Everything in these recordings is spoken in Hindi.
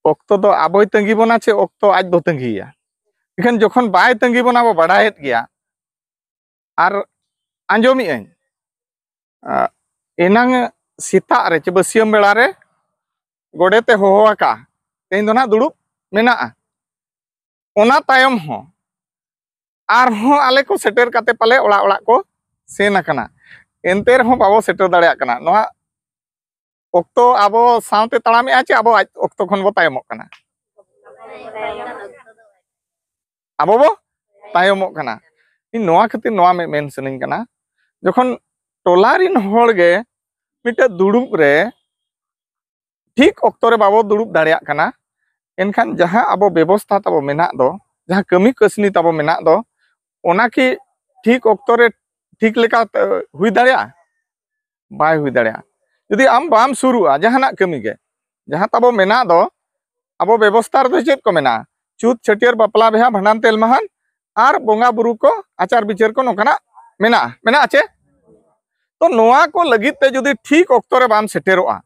Okto do aboy tanggi bona che okto aj bo tanggiya. Ikan jokhon bai tanggi bona bo badayet gya. Ar anjomi ain. Enang sita re che basiam bela re godete hoho aka. Tehin do na dudup mena. Ona tayom ho. Arho ale ko seter kate pale ola ko sen akana. Ente rehon babo seter dareyak kana. Noa okto abo saute tarami ache abo okto khon bo tayomok kana. Abo bo tayomok kana. In noa khatir noa men saning kana. Jokhon tolarin hor ge mita dudup re ठीक okto re babo dudup dareyak kana. Enkhan jaha abo bebostha tabo menak do, jaha kami kasni tabo menak do, ona ki ठीक okto re ठीक leka hui dareya? Bai hui dareya. Jodi am bam surua jahanak kami ge. Jaha tabo menak do, abo bebostha re do chet ko mena. Chut chatiar bapla beha bhandan telmahan ar bonga buru ko achar bichar ko nokana mena. Mena ache? To noa ko lagit te jodi ठीक okto re bam seteroa.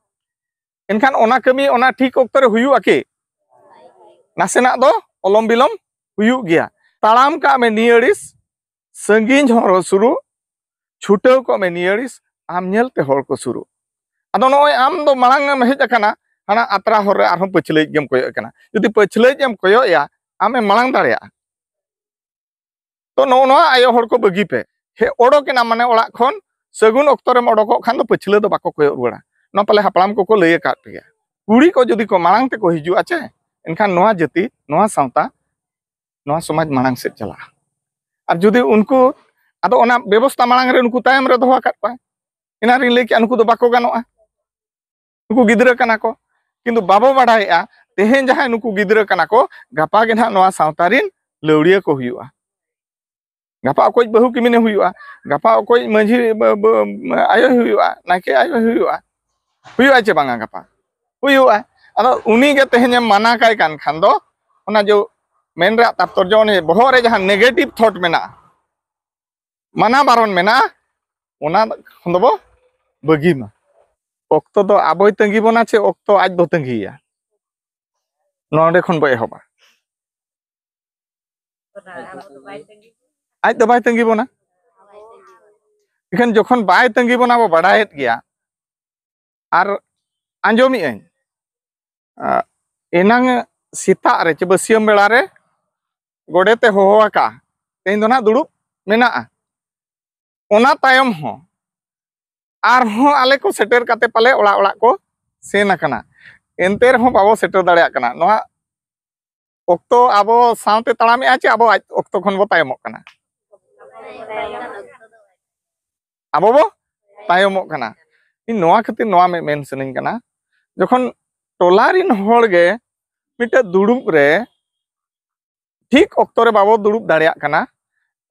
Enkhan ona kami ona ठीक okto re huyu ake. Nasenak do olom bilom huyu gya. Talam ka me niaris sangin hor suru chutau ko me niaris am nyel te hor ko suru. Ado noy am do marang em hej akana hana atra hor re arhon pachlei gem koyo akana. Jodi pachlei gem koyo ya ame marang dareya. To noa ayo hor ko bagi pe. He odokena mane orak khon sagun okto re odokok khan do pachlei do bako koyo ruara. No pale haplam ko lay akat pe. Kuri ko jodi ko marang te ko hiju ache. Enkhan noa jati noa sauta noa somaj marang set chala. Ar jodi unku ado ona bebostha marang re unku tayam re doho akat pa. Ina ring lay ki unku do bako ganoa. Nuku gidra kana ko. Kintu babo badaya tehen jahay nuku gidra kana ko gapa ge na noa sauta rin leuria ko huyua. Gapa okoj bahu kimine huyua. Gapa okoj manji ayo huyua. Nake ayo huyua. Huyua che banga gapa. Huyua. Ado uni ge tehen mana kai kan khan do ona jo men re taptorjo ne boho re jahan negative thought mena. Mana baron mena ona khon do bo bagi ma. Okto do aboy tanggi bona che okto aj bo tanggiya. Nonde khon bo ehoba. Aj do bai tanggi bona. Ikan jokhon bai tanggi bona bo badayet gya. Ar anjomi ain. Enang sita re che basiam bela re godete hoho aka. Tehin do na dudup mena. Ona tayom ho. Arho ale ko seter kate pale ola ko sen akana. Ente rehon babo seter dareyak kana. Noa okto abo saute tarami ache abo okto khon bo tayomok kana. Abo bo tayomok kana. In noa khatir noa men saning kana. Jokhon tolarin hor ge mita dudup re ठीक okto re babo dudup dareyak kana.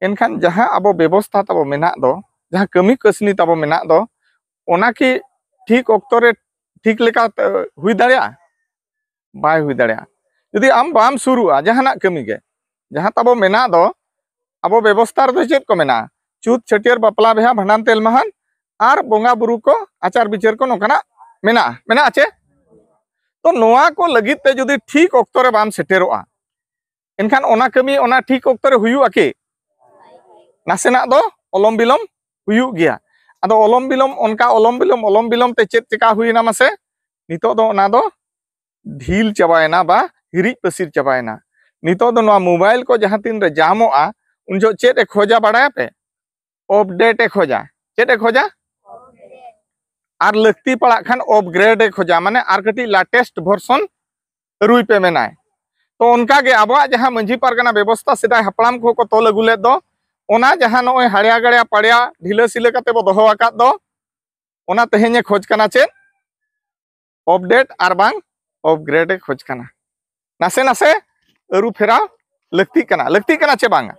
Enkhan jaha abo bebostha tabo menak do, jaha kami kasni tabo menak do, ona ki ठीक okto re ठीक leka hui dareya? Bai hui dareya. Jodi am bam surua jahanak kami ge. Jaha tabo menak do abo bebostha re do chet ko mena. Chut chatiar bapla beha bhandan telmahan ar bonga buru ko achar bichar ko nokana mena. Mena ache? To noa ko lagit te jodi ठीक okto re bam seteroa. Enkhan ona kami ona ठीक okto re huyu ake. Nasenak do olom bilom huyu gya. Ado olom bilom te chet cheka huina mase nitok do ona do dhil chabayena ba hirij pasir chabayena. Nitok do noa mobile ko jahan tin re jamoa unjo chet e khoja badaya pe? Update e khoja. Chet e khoja? Ar lakti padak khan upgrade e khoja mane ar kati latest version rui pe menai. To onka ge abo jahan manji pargana bebostha sedai haplam ko tol agu led do ona jahan noy harya garya padya dhila sila kate bo doho akat do ona tehenya khoj kana chet update ar bang upgrade e khoj kana. Nase nase aru phera lakti kana che banga.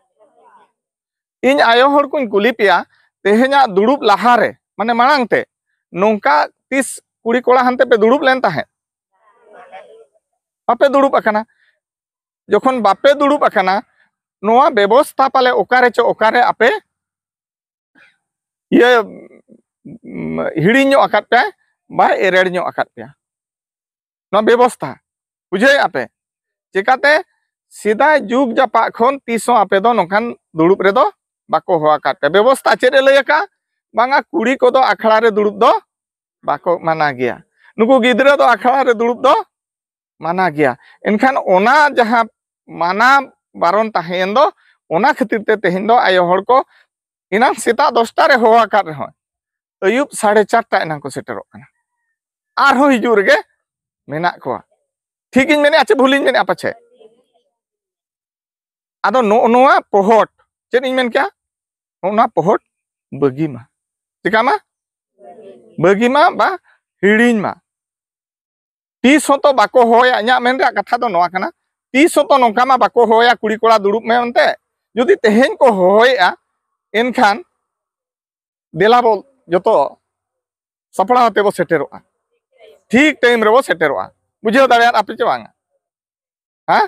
Iny ayo hor kuny kuli pia tehenya dudup lahare mane marang te nongka tis kuri kola hante pe dudup len tahe. Bape dudup akana. Jokhon bape dudup akana noa bebostha pale okare cho okare ape ye hiri nyok akat pe ba erer nyok akat pe. Noa bebostha बुझे आपे चिकाते सीधा जुग जापा खन तीसों आपे दो नोखान दुड़ुब रे दो बाको होआ काटे व्यवस्था चेद लय का बांगा कुड़ी को दो अखड़ा रे दुड़ुब दो बाको माना गया नुकु गिद्रा दो अखड़ा रे दुड़ुब दो माना गया इनखान ओना जहां माना बारन तहेन दो ओना खातिर ते तेहिन दो आयो हड़ को इना सेता 10टा रे होआ काट रहो अयुब 4:30 इना को सेटरो कना आर हो हिजु रे मेना को ठीक इन मेने अच्छे भूलिन मेने पाछे आदो नोआ पोहट चेद इन मेन क्या ओना पोहट बगी मा चिका मा बगी मा बा हिड़िन मा तीस तो बाको होया इना मेन रे कथा दो नोआ कना तीस तो नोका मा बाको होया कुड़ी कोड़ा दुड़ुब मे अंते जुदी तेहेन को होया एनखान देला बोल जतो सपड़ा होते बो सेटेरोआ ठीक टाइम रे बो सेटेरोआ बुझे दाड़िया आपे चे बांगा हां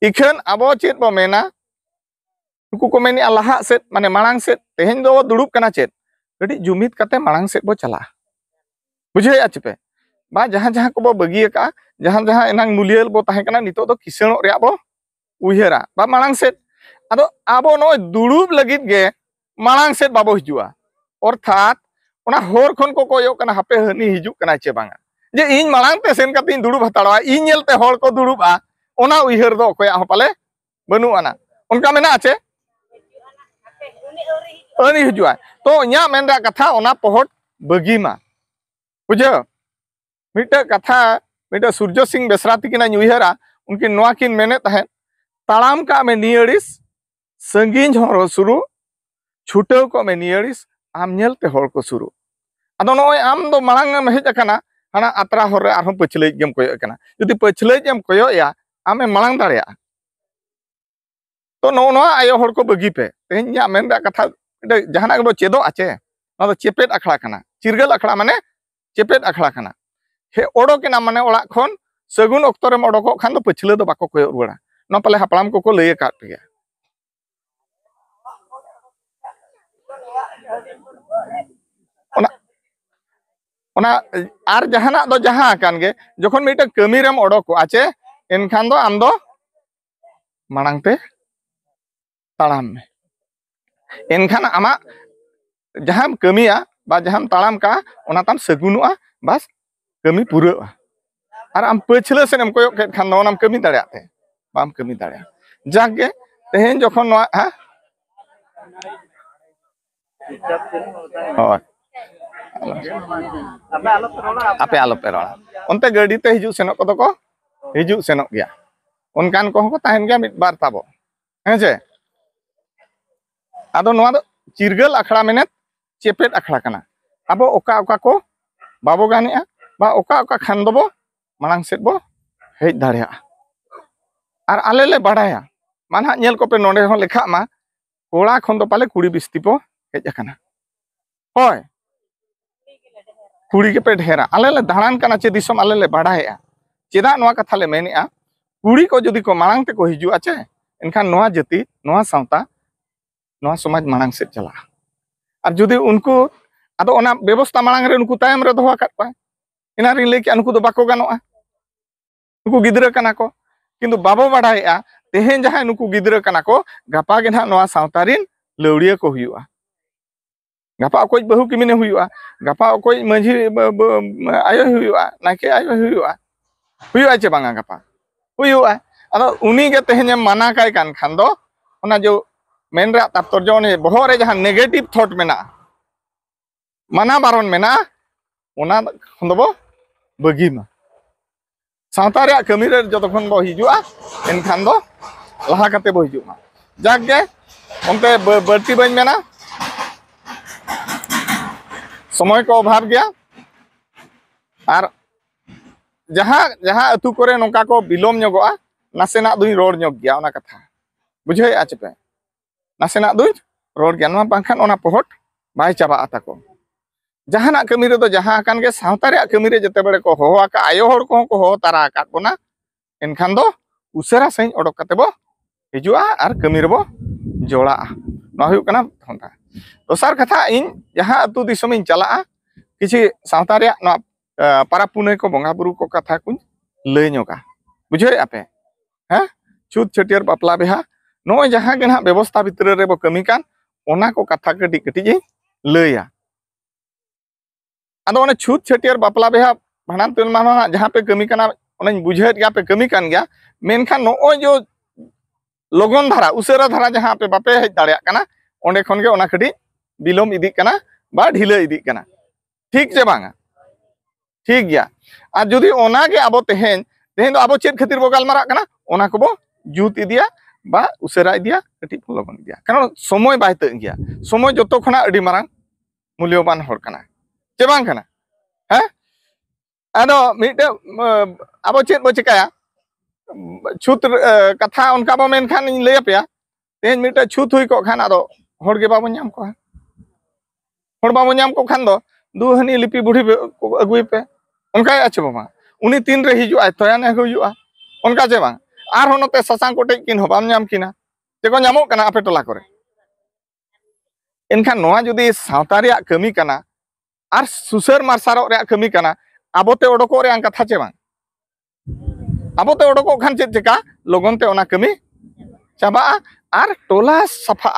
इखन आबो चेत बो मेना नुकु को मेनी लाहा सेट माने मांग सेट तेहेन दो दुड़ुब कना चेत कटी जुमित कते मांग सेट बो चला बुझे आचपे बा जहां जहां को बो बगी का जहां जहां एनांग मुलियल बो ताहे कना नितो दो किसणो रे बो उहेरा बा मांग सेट आदो आबो नो दुड़ुब लगित गे मांग सेट बाबो हिजुआ अर्थात ओना होर खन को कोयो कना हापे हनी हिजु कना चे बांगा जे इन मांग ते सेन कते दुड़ुब हताड़वा इन नेलते होर को दुड़ुबा ओना उहेर दो कोया हो पाले बनु आना उनका मेना आचे अनी हिजुआ तो इया मेनरा कथा ओना पोहट बगी मा बुझे मिटे कथा मिटे सूर्य सिंह बेसरा तिकिना उहेरा उनकी नोआ किन मेने तहे ताड़ाम का में नियरिस संगीन हर शुरू छुटो को में नियरिस आम नेलते हर को शुरू अदो नोय आम दो मांग में हेज कना हाना अतरा हर रे आरहम पछले गेम कोयो कना जदि पछले जेम कोयो या आमे मांग दाड़िया तो नो नोआ आयो हर को बगी पे तेहन्या मेन दा कथा जहाना बो चेदो आचे ना चेपेट अखड़ा कना चिरगल अखड़ा माने चेपेट अखड़ा कना हे ओडो केना माने ओड़ा खन सगुन अक्तो रे ओडो को खान दो पछले दो बाको कोयो रुवाड़ा न पाले हापड़ाम को लय काट पे ओना आर जहाना दो जहां कान गे जखन मिटे कमी रेम ओडो को आचे एनखान दो आम दो मांग ते ताड़ाम में एनखान आमा जहां कमिया बा जहां ताड़ाम का ओना ताम सगुनुआ बस कमी पूरा और आम पछले सेन एम कोयो के खान दो नाम कमी दाड़िया ते बाम कमी दाड़िया जागे तेहेन जखन नोआ हा होय आपे आलो पे रोड़ा ओनते गाड़ी ते हिजु सेनो को को हिजु सेनो गया उनकान को ताहेन गया मिट बार ताबो हेजे आदो नोआ दो चिरगल अखड़ा मेने चेपेट अखड़ा कना आबो ओका ओका को बाबो गानिया बा ओका ओका खान दबो मांग सेट बो हेज दाड़िया और आले ले बाड़ाया मानहा नेल को पे नोडे हो लेखा मा कोड़ा खन दो पाले कुड़ी बिस्ती पो हेज अकना होय कुड़ी के पे ढेरा आले ले दाड़ान कना चे दिसम आले ले बाड़ाया चेदा नोआ कथा ले मेनिया कुड़ी को जदि को मांग ते को हिजु आचे एनखान नोआ जति नोआ सावता नोआ समाज मांग से चला और जदि उनको आदो ओना व्यवस्था मांग रे उनको तायम रे दोहा काट पा इना रि ले के उनको दो बाको गानोआ उनको गिदरा कना को किंतु बाबो बाड़ाया तेहेन जहां नुकु गिदरा कना को गापा गे ना नोआ सावतारिन लौड़िया को हुआ गापा कोई बहु किमिने हुआ गापा कोई मंझी आयो हुआ नाके आयो हुआ चे बांगा गापा हुआ अदो उनी गे तेहेन माना काय कान खान दो ओना जो मेन रे तात्पर्य ने बहो रे जहां नेगेटिव थॉट मेना माना बारन मेना ओना खंदबो बगी मा सावता रे कमी रे जतखन बो हिजुआ एनखान दो लहा कते बो हिजुआ जागे ओनते बर्ती बन मेना समय को अभाव गया और जहां जहां अतु करे नोका को बिलोम नगोआ नासेना दुई रोड नग गया ओना कथा बुझे आचपे नासेना दुई रोड गया नोआ बांखान ओना पोहट बाय चाबा आता को जहाना कमी रे दो जहां कान गे सावता रे कमी रे जते बड़े को होआ का आयो हड़ को हो तारा का कोना एनखान दो उसरा सही ओडक कते बो हिजुआ और कमी रे बो जोड़ा ना हुई कना होंदा दोसार कथा इन जहां अतु दिसम इन चला किछि सावता रे ना पारा पुने को बंगा बुरु को कथा कुन लय नोका बुझे आपे हाँ छूत छटियर बापला बिहा नो जहाँ के ना व्यवस्था भितर रे बो कमी कान ओना को कथा कटी कटी लया आदो छूत छटियर बापला बिहा भांडान तुल माना जहाँ पे कमी काना बुझे गया पे कमी कान गया मेनखान नो जो लगन धारा उसेरा धारा जहाँ पे बापे हज दाड़िया काना ओंडे खन के ओना कटी बिलोम इदी काना बा ढिला इदी काना ठीक से बांगा ठीक गया आ जुदी ओना के आबो तेहेन तेहेन दो आबो चेत खातिर बो गालमारा काना ओना को बो जुत इदिया बा उसेरा इदिया कटी लगन इदिया कारण समय बाय तक गया समय जतो खना अडी मारांग मूल्यवान हर काना चे बांग काना हैं आदो मिटे आबो चेत बो चिकाया छूत कथा उनका बो मेन खान लय पे तेहेन मिटे छूत हुई को खान आदो हर के बाबो नाम को हर बाबो नाम को खान दो दु हनी लिपि बुढ़ी अगुई पे उनका अच्छे बाबा उनी तीन रे हिजु आय तोया ने हुयुआ उनका जे बांग आर हो नते ससांग कोटे किन हो बाम नाम किना ते को नामो कना आपे टोला करे इनखान नोआ जुदी सावता रे कमी कना आर सुसर मारसारो रे कमी कना आबोते ओडको रे कथा चे बांग आबोते ओडको खान चे चेका लगनते ओना कमी चाबा आर टोला सफा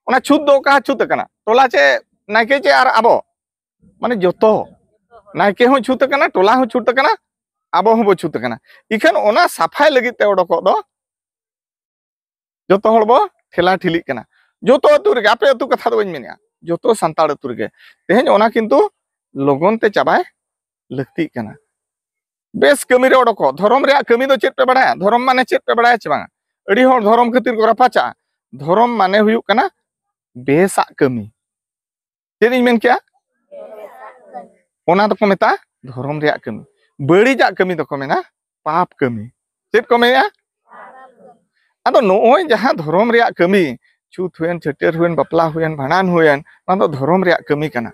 ओना छुत दो का छुत कना टोला चे नाइके चे आर आबो माने जतो नाइके हो छुत कना टोला हो छुत कना आबो हो छुत कना इखन ओना सफाई लगी ते ओडको दो जतो हड़बो ठेला ठिली कना जतो अतु रे आपे अतु कथा दो बन मेनिया जतो संताड़ अतु रे तेहेन ओना किंतु लगन ते चाबाय लगती कना बेस कमी रे ओडको धर्म रे कमी दो चेत पे बडाया धर्म माने चेत पे बडाया चे बांगा अडी हर धर्म खातिर को रपाचा धर्म माने हुयु कना बेसा कमी चेदिन मेन क्या ओना तो को मेता धर्म रे कमी बड़ीजा कमी तो को मेना पाप कमी चेत को मेया आदो नोय जहां धर्म रे कमी छूत हुएन छटेर हुएन बापला हुएन भांडान हुएन ना तो धर्म रे कमी कना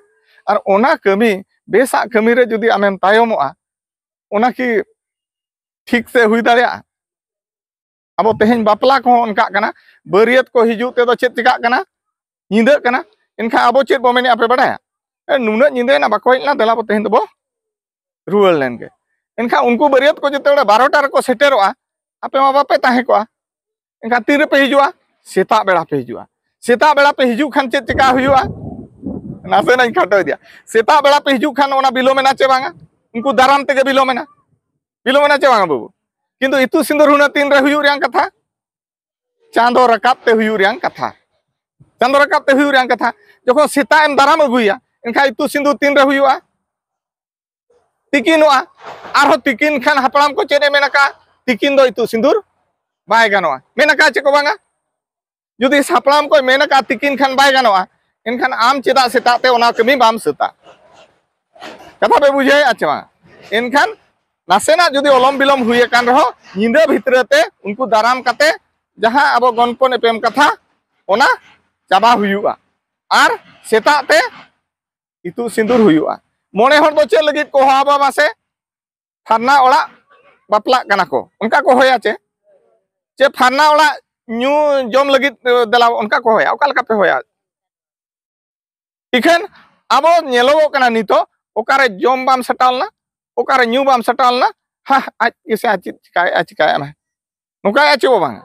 और ओना कमी बेसा कमी रे जुदी आमेम तायमोआ ओना की ठीक से हुई दाड़िया अब तेहेन बापला को उनका कना बरियत को हिजू ते दो चेत चिका कना निंदा कना इनखा अब चेत बो मेने आपे बडाया नुना निंदा ना बाको इना देला बो तेहेन दो बो रुवल लेन के इनखा उनको बरियत को जते 12टा रे को सेटेरोआ आपे मा बापे ताहे को इनखा तीन रे पे हिजुआ सेता बेड़ा पे हिजुआ सेता बेड़ा पे हिजू खान चेत चिका हुयुआ नासे ना खाटो दिया सेता बेड़ा पे हिजू खान ओना बिलो मेना चे बांगा उनको दाराम ते बिलो मेना चे बांगा बाबू किंतु इतु सिंदूर हुना तीन रे हुयु रियां कथा चांदो रकाब ते हुयु रियां कथा चांदो रकाब ते हुयु रियां कथा जखो सेता एम दाराम अगुया इनखा इतु सिंदूर तीन रे हुयुआ तिकिनोआ आरो तिकिन खान हपड़ाम को चेने मेनका तिकिन दो इतु सिंदूर बाय गानोआ मेनका चे को बांगा जुदी हपड़ाम को मेनका तिकिन खान बाय गानोआ इनखान आम चेदा सेता ते ओना कमी बाम सेता कथा पे बुझे अच्छा इनखान नासेना जुदी ओलम बिलम हुए कान रहो निंदा भितरते उनको दाराम कते जहां अब गणपन एपेम कथा ओना चाबा हुयुआ आर सेता ते इतु सिंदूर हुयुआ मोने हर दो चे लगी को हाबा मासे फारना ओला बापला कना को उनका को होया चे फारना ओला न्यू जम लगी दला उनका को होया ओका लका पे होया इखन अब नेलोगो कना नितो ओकारे जम बाम सटालना ओकारे न्यू बाम सटालना हा आज इसे आज चिकाय मा नुका आचे बो बांग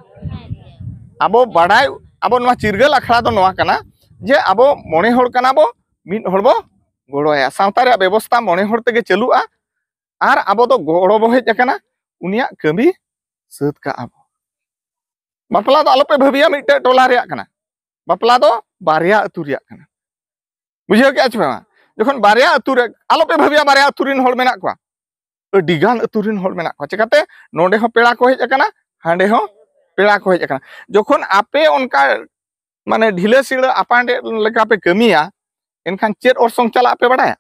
आबो बाडाय आबो नवा चिरगल अखड़ा दो नवा कना जे आबो मोने होड़ कना बो मिद होड़ बो गोड़ोया सावता रे व्यवस्था मोने होड़ तेगे चलुआ आर आबो दो गोड़ो बो हेज कना उनिया कमी सत का आबो बापला दो आलोपे भाबिया मिटे टोला रे कना बापला दो बारिया अतु रे कना बुझे के आछमा जखन बारिया अतु रे आलोपे भाबिया बारिया अतु रिन होड़ मेना को अडिगान अतु रिन होड़ मेना को चिकाते नोडे हो पेड़ा को हेज कना हांडे हो पेड़ा को हेज कना जखन आपे उनका माने ढिले सिड़ आपांडे लेका पे कमिया इनखान चेत ओरसंग चला पे बडाया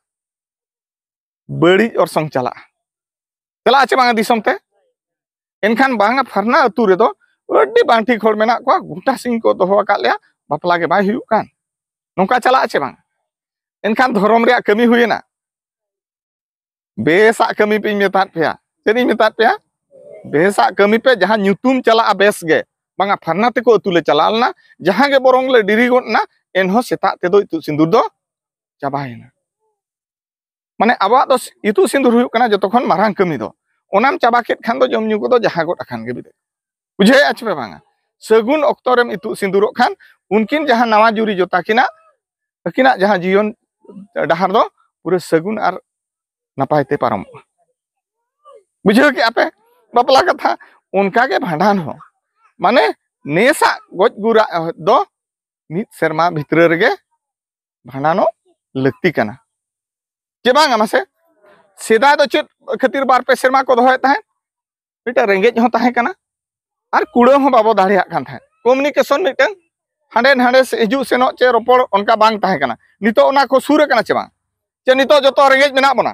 बड़ी ओरसंग चला चला आचे बांगा दिसम ते इनखान बांगा फरना अतु रे दो अड्डी बांग ठीक होड़ मेना को गुटा सिंह को दोहो का लिया बापला के बाय हुयु कान नोका चला आचे बांग इनखान धर्म रे कमी हुयना बेसा कमी पे मेतात पेया चेनी मेतात पेया बेसा कमी पे जहां न्यूतुम चला बेस गे बांगा फरना ते को अतुले चलालना जहां गे बोरंग ले डिरी गोना एनहो सेता ते दो इतु सिंदूर दो चाबायना माने आबा दो इतु सिंदूर हुयु कना जतखन मारांग कमी दो ओनाम चाबा केट खान दो जम न्यू को जहां गोट अखान के बिदे बुझे अच्छे पे बांगा सगुन अक्तोरेम इतु सिंदूरो खान उनकिन जहां नवा जुरी जोता किना अकिना जहां जीवन डहार दो पूरे सगुन और नपायते पारम बुझे के आपे बापला कथा उनका के भांडान हो माने नेसा गज गुरा दो मित सेरमा भितर रेगे भांडानो लगती कना जे बांगा मासे सेदा दो चेत खातिर बार पे सेरमा को दोहे ताहे मिटा रेंगेज हो ताहे कना और कुड़ा हो बाबो दाड़िया कान थाहे कम्युनिकेशन मिटन हांडे हांडे हिजू सेनो चे रोपड़ उनका बांग ताहे कना नितो ओना को सुर कना चे बांग चे नितो जतो रेंगेज मेना बना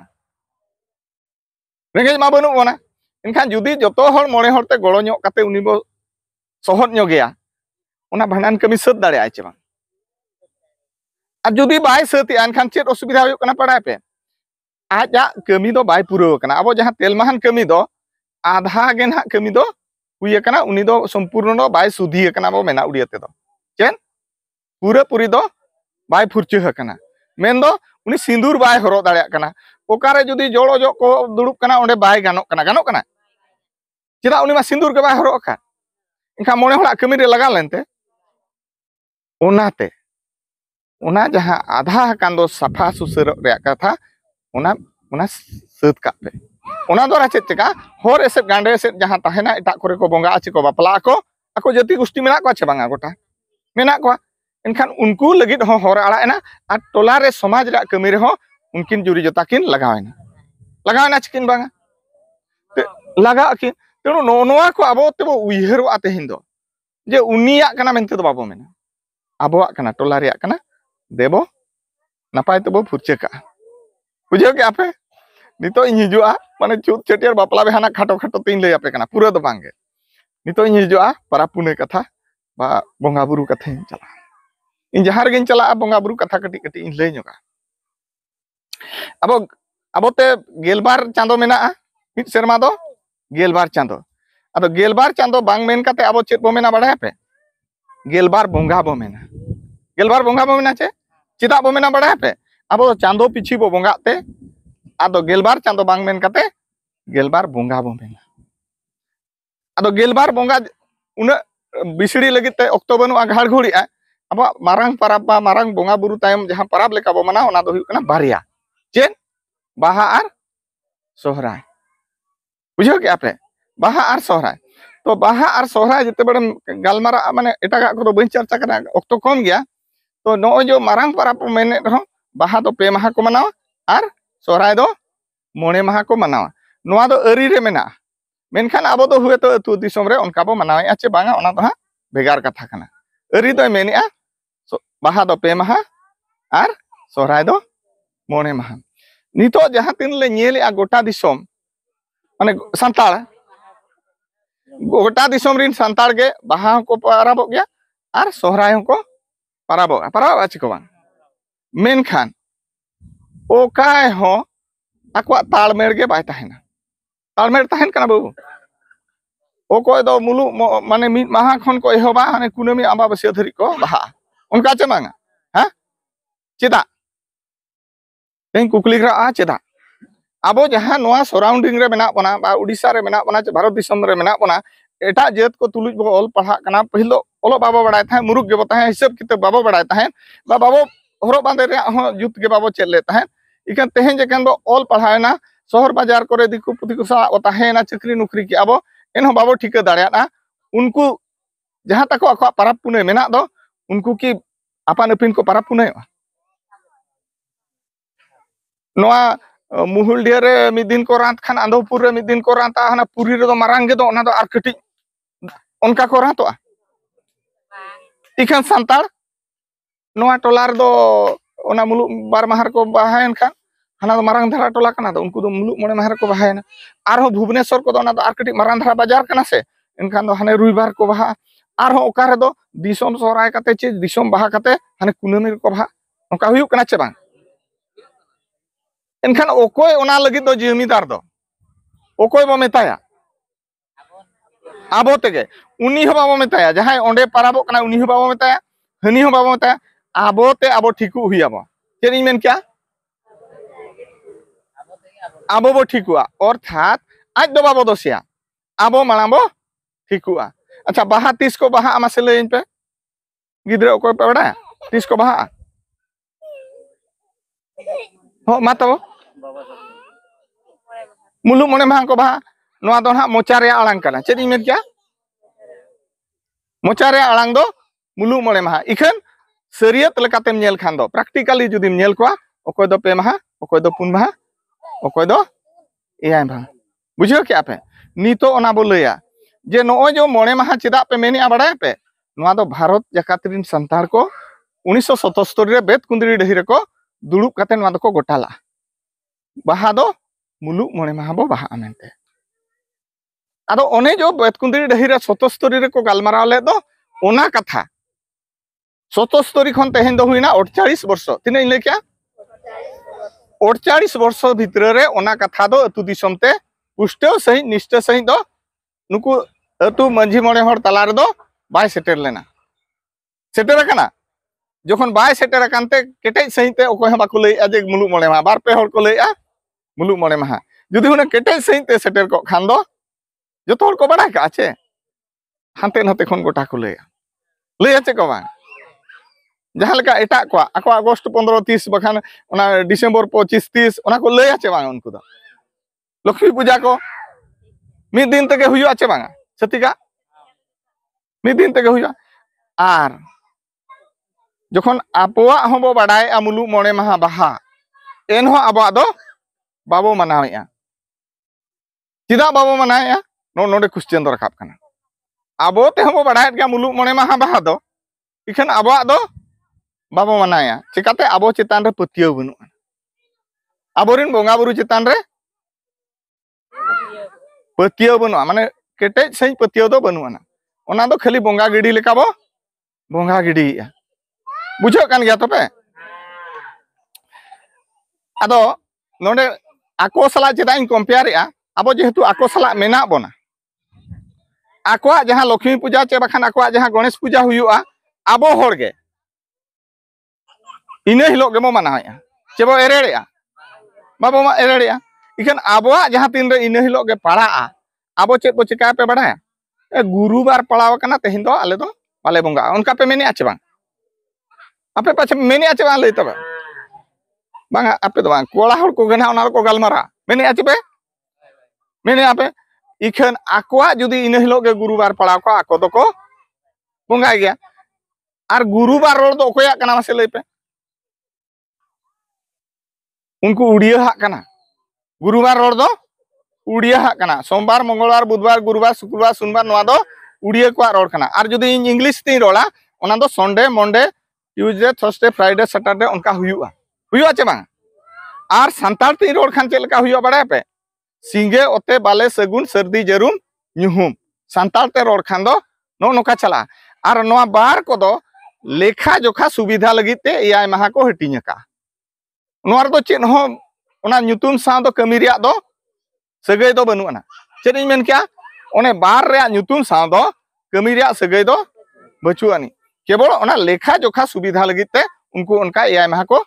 रेंगेज मा बनु बना इनखान जुदी जतो हर मोड़े हरते गड़ो ᱧᱚᱜ काते उनी बो सहज ᱧᱚᱜ गया ओना भांडान कमी सद दाड़े आइ चे बांग और जुदी बाय सती एनखान चेत असुविधा हुयुग कना पड़ाय पे आजा कमी दो बाय पुराव कना अब जहां तेलमाहान कमी दो आधा गे ना कमी दो हुई कना उनी दो संपूर्ण दो बाय सुधी कना बो मेना उड़ियाते दो चेन पूरा पूरी दो बाय फुरचह कना मेन दो उनी सिंदूर बाय हरो दाड़िया कना ओकारे जुदी जोड़ो जो को दुड़ुब कना ओंडे बाय गानोक कना चेदा उनी मा सिंदूर के बाय हरो का इनका मोने हला कमी रे लगा लेनते ओनाते ओना जहां आधा कान दो सफा सुसर रे कथा ओना ओना सत का पे ओना द्वारा चेत चका हर एसे गांडे एसे जहां ताहेना एटा करे को बोंगा आचे को बापला को ako jati gusti menak ko ache banga gota menak ko enkan unku legit ho hor ala ena ar tolare somaj ra kami re ho unkin juri jotakin lagawena chikin banga laga akin teno noa ko abo tebo uihero ate hindo je unia kana mente do babo mena abo kana tolare kana debo napai tebo furcheka bujhe ke ape nito ᱤᱧ ᱦᱤᱡᱩᱜᱼᱟ ᱢᱟᱱᱮ ᱪᱩᱛ ᱪᱷᱟᱹᱴᱭᱟᱹᱨ ᱵᱟᱯᱞᱟ ᱵᱮᱦᱟᱱᱟ ᱠᱷᱟᱴᱚ ᱠᱷᱟᱴᱚ ᱛᱤᱧ ᱞᱟᱹᱭ ᱟᱯᱮ ᱠᱟᱱᱟ ᱯᱩᱨᱟᱹ ᱫᱚ ᱵᱟᱝᱜᱮ ᱱᱤᱛᱚᱜ ᱤᱧ ᱦᱤᱡᱩᱜᱼᱟ ᱯᱟᱨᱟᱵᱽ ᱯᱩᱱᱟᱹᱭ ᱠᱟᱛᱷᱟ ᱵᱟ ᱵᱚᱸᱜᱟ ᱵᱩᱨᱩ ᱠᱟᱛᱷᱟᱧ ᱪᱟᱞᱟᱜᱼᱟ ᱤᱧ ᱡᱟᱦᱟᱸ ᱨᱮᱜᱮᱧ ᱪᱟᱞᱟᱜᱼᱟ ᱵᱚᱸᱜᱟ ᱵᱩᱨᱩ ᱠᱟᱛᱷᱟ ᱠᱟᱹᱴᱤᱡ ᱠᱟᱹᱴᱤᱡ ᱤᱧ ᱞᱟᱹᱭ ᱧᱚᱜᱟ ᱟᱵᱚᱛᱮ ᱜᱮᱞᱵᱟᱨ ᱪᱟᱸᱫᱳ ᱢᱮᱱᱟᱜᱼᱟ ᱢᱤᱫ ᱥᱮᱨᱢᱟ ᱫᱚ ᱜᱮᱞᱵᱟᱨ ᱪᱟᱸᱫᱳ ᱟᱫᱚ ᱜᱮᱞᱵᱟᱨ ᱪᱟᱸᱫᱳ ᱵᱟᱝ ᱢᱮᱱ ᱠᱟᱛᱮ ᱟᱵᱚ ᱪᱮᱫ ᱵᱚ ᱢᱮᱱᱟ ᱵᱟᱲᱟᱭᱟᱯᱮ ᱜᱮᱞᱵᱟᱨ ᱵᱚᱸᱜᱟ ᱵᱚ ᱢᱮᱱᱟ ᱜᱮᱞᱵᱟर ᱵᱚᱸᱜᱟ ᱵᱚ ᱢᱮᱱᱟ ᱪᱮ ᱪᱮᱫᱟᱜ ᱵᱚ ᱢᱮᱱᱟ ᱵᱟᱲᱟᱭᱟᱯᱮ ᱟᱵᱚ ᱪᱟᱸᱫᱳ ᱯᱤᱪᱷᱤ ᱵᱚ ᱵᱚᱸगाᱜ ᱛᱮ ᱟᱫᱚ ᱜᱮᱞᱵᱟर ᱪᱟᱸᱫᱳ ᱵᱟᱝ ᱢᱮᱱ ᱠᱟᱛᱮ गेलबार बोंगा बो मेना अदो गेलबार बोंगा उन बिसड़ी लगिते अक्तो बनु घाड़ घोड़िया अब मारांग पाराब बा मारांग बोंगा बुरु तायम जहां पाराब लेका बो मना ओना दो हुयु कना बारिया चेन बाहा आर सोहराय बुझो के आपे बाहा आर सोहराय तो बाहा आर सोहराय जते बड़े गालमारा माने एटागा को बइन चर्चा कना अक्तो कम गया तो नो जो मारांग पाराब मेने रहो बाहा दो पे माहा को मनावा आर सोहराय दो मोणे माहा को मनावा नोआ दो अरी रे मेना मेनखान आबो दो हुए तो अतु दिसोम रे उनका बो मनावे आचे बांगा ओना दो हा बेगार कथा कना अरी दो मेनेआ बाहा दो पे माहा आर सोहराय दो मोणे माहा नितो जहां तीन ले नेलेआ गोटा दिसोम माने संताल गोटा दिसोम रिन संताल गे बाहा को पाराबो गया आर सोहराय को पाराबो आचे को बांग मेनखान ओकाय हो akwa talmer ge bai tahena talmer tahen kana babu okoy do mulu mane mid maha khon ko ehoba hane kunami ambabasia dhari ko baha onka che manga ha cheda ten kukli gra a cheda abo jahan noa surrounding re mena bona ba odisha re mena bona bharat disam re mena bona eta jet ko tuluj bo ol padha kana pahilo olo babo badai thahen muruk ge batahen hisab kitab babo badai tahen ba babo horo bande re ho jut ge babo chet le tahen इकन तेहें जकन बो ऑल पढ़ाएना शहर बाजार करे दिकु पुति को सा ओताहेना चक्री नुकरी के आबो एनहो बाबो ठिका दाड़ियाना उनको जहां तक अखवा पाराब पुने मेना दो उनको की आपान अपिन को पाराब पुने नोआ मुहुलडिया रे मिद दिन को रात खान आंधोपुर रे मिद दिन को राता हना पुरी रे दो मारांगे दो ओना दो आर कटी उनका को रातोआ इकन संताल नोआ टोलार दो ओना मुलु बार माहर को बाहायन खान हाना दो मारांग धारा टोला कना दो उनको दो मुलु मोने माहर को बाहायना आरो भुवनेश्वर को दो ओना दो आर कटी मारांग धारा बाजार कना से इनखान दो हाने रुइबार को बाहा आरो ओकारे दो दिसोम सोराय काते चे दिसोम बाहा काते हाने कुनामी को बाहा ओका हुयु कना चे बांग इनखान ओकोय ओना लगी दो जमीदार दो ओकोय बो मेताया आबो तेगे उनी हो बाबो मेताया जहां ओंडे पाराबो कना उनी हो बाबो मेताया हनी हो बाबो मेताया आबोते आबो ठीकु हुईयाबो चेद इन मेन क्या आबो बो ठीकुआ अर्थात आज दो बाबो दोसिया आबो मांग बो ठिकुआ अच्छा बाहा तीस को बाहा मासे लैन पे गिद्रे को पे बड़ा तीस को बाहा हो मा तब मुलुग मणे माहा को बाहा नोआ दो ना मोचा रे आड़ांग कना चेद इमेन क्या मोचा रे आड़ांग दो मुलुग मणे माहा इखन सरियत लेकातेम नेल खान दो प्रैक्टिकली जुदिम नेल कोआ ओकोय दो पे माहा ओकोय दो पुन माहा ओकोय दो एयाय माहा बुझो क्या पे नितो ओना बो लैया जे नोय जो मणे माहा चेदा पे मेनिया बड़ाय पे नोआ दो भारत जाकात रिन संतार को 1977 रे बेत कुंदरी डही रे को दुड़ुब काते नोआ दो को गोटाला बाहा दो मुलुग मणे माहा बो बाहा मेनते आदो ओने जो बेत कुंदरी डही रे 77 रे को गालमाराव ले दो ओना कथा 77 खन तेहेन दो हुइना 48 वर्ष तिने इन ले क्या 48 वर्ष भितर रे ओना कथा दो अतु दिसम ते पुष्टो सही निष्ठ सही दो नुकु अतु मंझी मणे हर तला रे दो बाय सेटर लेना सेटर कना जखन बाय सेटर कानते केटेज सही ते ओको ह बाकु लैया जे मुलुग मणे माहा बार पे हर को लैया मुलुग मणे माहा जुदी हुने केटेज सही ते सेटर को खान दो जतो हर को बड़ा का आछे हानते नते खन गोटा को लैया चे को बा जहां लेका एटा को आको अगस्त 15 30 बखान ओना डिसेंबर 25 30 ओना को लैया चे बा उनको दो लक्ष्मी पूजा को मिद दिन तक हुआ चे बा सतिका मिद दिन तक हुआ आर जखन आपोआ हबो बाडाय मुलुग मणे माहा बाहा एन हो आबो दो बाबो मनावेया चिदा बाबो मनावेया नोडे क्वेश्चन दो रखाब कना आबो ते हबो बाडाय गया मुलुग मणे माहा बाहा दो इखन आबो दो बाबो मनाया चिकाते आबो चितान रे पतियो बनु आबोरिन बोंगा बुरु चितान रे पतियो बनु माने केटेज सही पतियो दो बनु ना ओना दो खाली बोंगा गिडी लेका बो बोंगा गिडी बुझो कान गया तो पे आदो नोडे आको सला चेदा इन कंपेयर या आबो जेहेतु आको सला मेना बोना आकोआ जहां लक्ष्मी पूजा चे बखान आकोआ जहां गणेश पूजा हुआ आबो होड़गे इने हिलो गेमो मानाया चेबो एरेड़िया बाबो मा एरेड़िया इखन आबोआ जहां तीन रे इने हिलो गे पड़ा आबो चेद बो चिका पे बड़ा गुरुवार पड़ाव कना तेहिन दो आले दो बाले बोंगा उनका पे मेने आचे बांग आपे पाछे मेने आचे बांग लई तबे बांगा आपे दो बांग कोड़ा हर को गना ओना को गालमारा मेने आचे पे मेने आपे इखन आकोआ जुदी इने हिलो गे गुरुवार पड़ाव को आको दो को बोंगा गया आर गुरुवार रोड दो ओकोया कना मासे लई पे उनको उड़िया हाक कना गुरुवार रोड दो उड़िया हाक कना सोमवार मंगलवार बुधवार गुरुवार शुक्रवार शनिवार नोआ दो उड़िया को रोड कना आर जुदी इंग्लिश ती रोड़ा ओना दो Sunday Monday Tuesday Thursday Friday Saturday उनका हुआ हुआ चे बांग आर संताल ती रोड खान चे लका हुआ बड़ा पे सिंगे ओते बाले सगुन सर्दी जरूम ᱧᱩᱦᱩᱢ संताल ते रोड खान दो नो नोका चला आर नोआ बार को दो लेखा जोखा सुविधा लगित ते एयाय माहा को हटिङ का नोआर दो चेन हो ओना ᱧᱩᱛᱩᱢ सा दो कमी रिया दो सगै दो बनु ना चेद इन मेन क्या ओने बार रे ᱧᱩᱛᱩᱢ सा दो कमी रिया सगै दो बचु आनी केवल ओना लेखा जोखा सुविधा लगित ते उनको उनका एयाय माहा को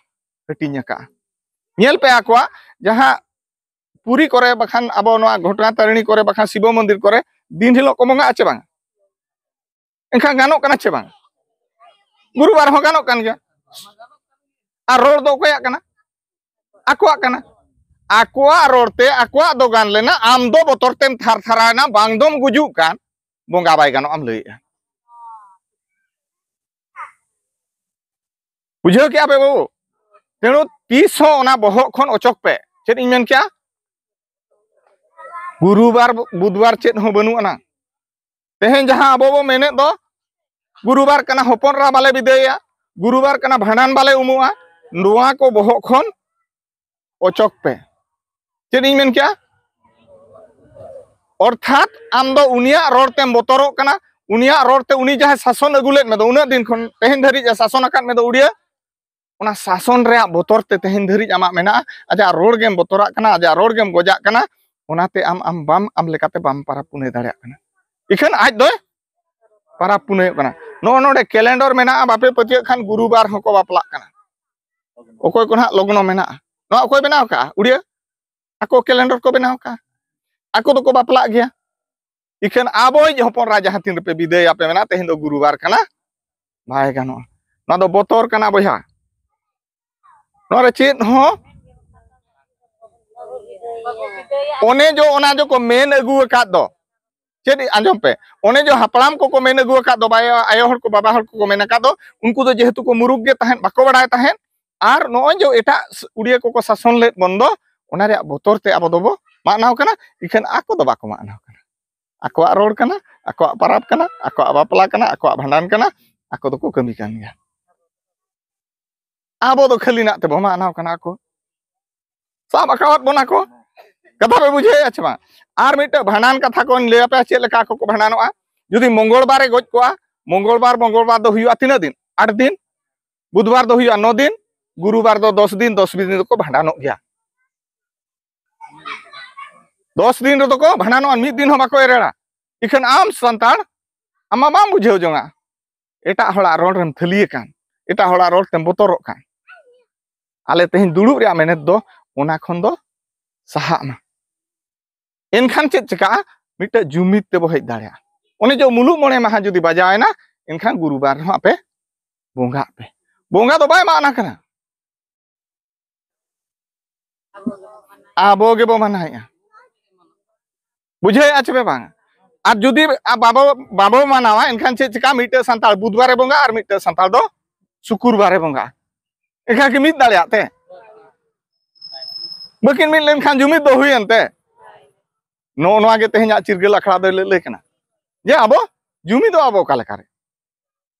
हटिङ का नेल पे आकोआ जहां पुरी करे बखान आबो नोआ घटना तारिणी करे बखान शिव मंदिर करे दिन हिलो को मंगा आचे बांग एखा गानो कना चे बांग गुरुवार हो गानो कान गया आ रोड दो कोया कना आकोआ कना आकोआ रोडते आकोआ दो गान लेना आम दो बोतर तेम थार थाराना बांग दोम गुजु कान बोंगा बाय गानो आम लई बुझो क्या पे बाबू तेणु तीस हो ओना बहक खन अचक पे चेद इन मेन क्या गुरुवार बुधवार चेद हो बनु ना तेहेन जहां आबो बो मेने दो गुरुवार कना होपनरा बाले विदेया गुरुवार कना भांडान बाले उमुआ नोआ को बहक खन अचक पे चेद इन मेन क्या अर्थात आम दो उनिया रोड तेम बोतरो कना उनिया रोड ते उनी जहां शासन अगुलेत में दो उना दिन खन तेहेन धरी जा शासन आकात में दो उड़िया ओना शासन रे बोतर ते तेहेन धरी आमा मेना आजा रोड गेम बोतरा कना आजा रोड गेम गोजा कना ओनाते आम बाम आम लेकाते बाम पारा पुने दाड़िया कना इखन आज दो पारा पुने कना नो नोडे कैलेंडर मेना बापे पतिय खान गुरुवार हको बापला कना ओकोय को ना लग्न मेना नो ओकोय बनाव का उड़िया आको कैलेंडर को बनाव का ako doko bapla gya ikan aboy hopon raja hatin pe bidai ape mena tehin do gurubar kana bai gano na do botor kana boyha no re chit ho one jo ko men agu akat do chedi anjom pe one jo haplam ko men agu akat do baya ayo hor ko baba hor ko men akat do unku do jehetu ko murug ge tahen bako badai tahen ar no jo eta udia ko sason let bondo ona re botor te abo dobo maknau kana ikan ako do bako maknau kana ako ror kana ako parap kana ako bapla kana ako bhandan kana ako doko kami kan ya abo do khali nak te bo maknau kana ako sab akawat bon ako kata pe bujhe ache ma ar mite bhandan katha ko le ape che leka ko bhandanoa judi mongolbar e goj koa mongolbar do huyu tina din 8 din budbar do huyu 9 din gurubar do 10 din ko bhandanok gya 10 दिन तो को भनानो मिद दिन हो बाको एरेड़ा इखन आम संताड़ आमा बाम बुझेव जोंगा एटा हड़ा रोड रम थलिए कान एटा हड़ा रोड तेम बोतरोक कान आले तेहिन दुड़ुब रे मेनेत दो ओना खन दो साहा मा एनखान चेत चिका मिटे जुमित ते बो हेज दाड़िया ओने जो मुलुग मोणे माहा जुदी बाजायना एनखान गुरुबार हो आपे बोंगा दो बाय माना कना आबो गे बो मानाया बुझे आचे पे बांग আর যদি বাবা মানাওয়া এনখান চে চিকা মিটে সান্তাল বুধবারে বঙ্গা আর মিটে সান্তাল দো শুক্রবারে বঙ্গা এখা কি মিট দাড়িয়াতে বকিন মিট লেনখান জুমিত দো হুইনতে নো নোয়া গে তেহኛ চিরগেল আখড়া দো লে কেনা যে আবো জুমি দো আবো কালেকারে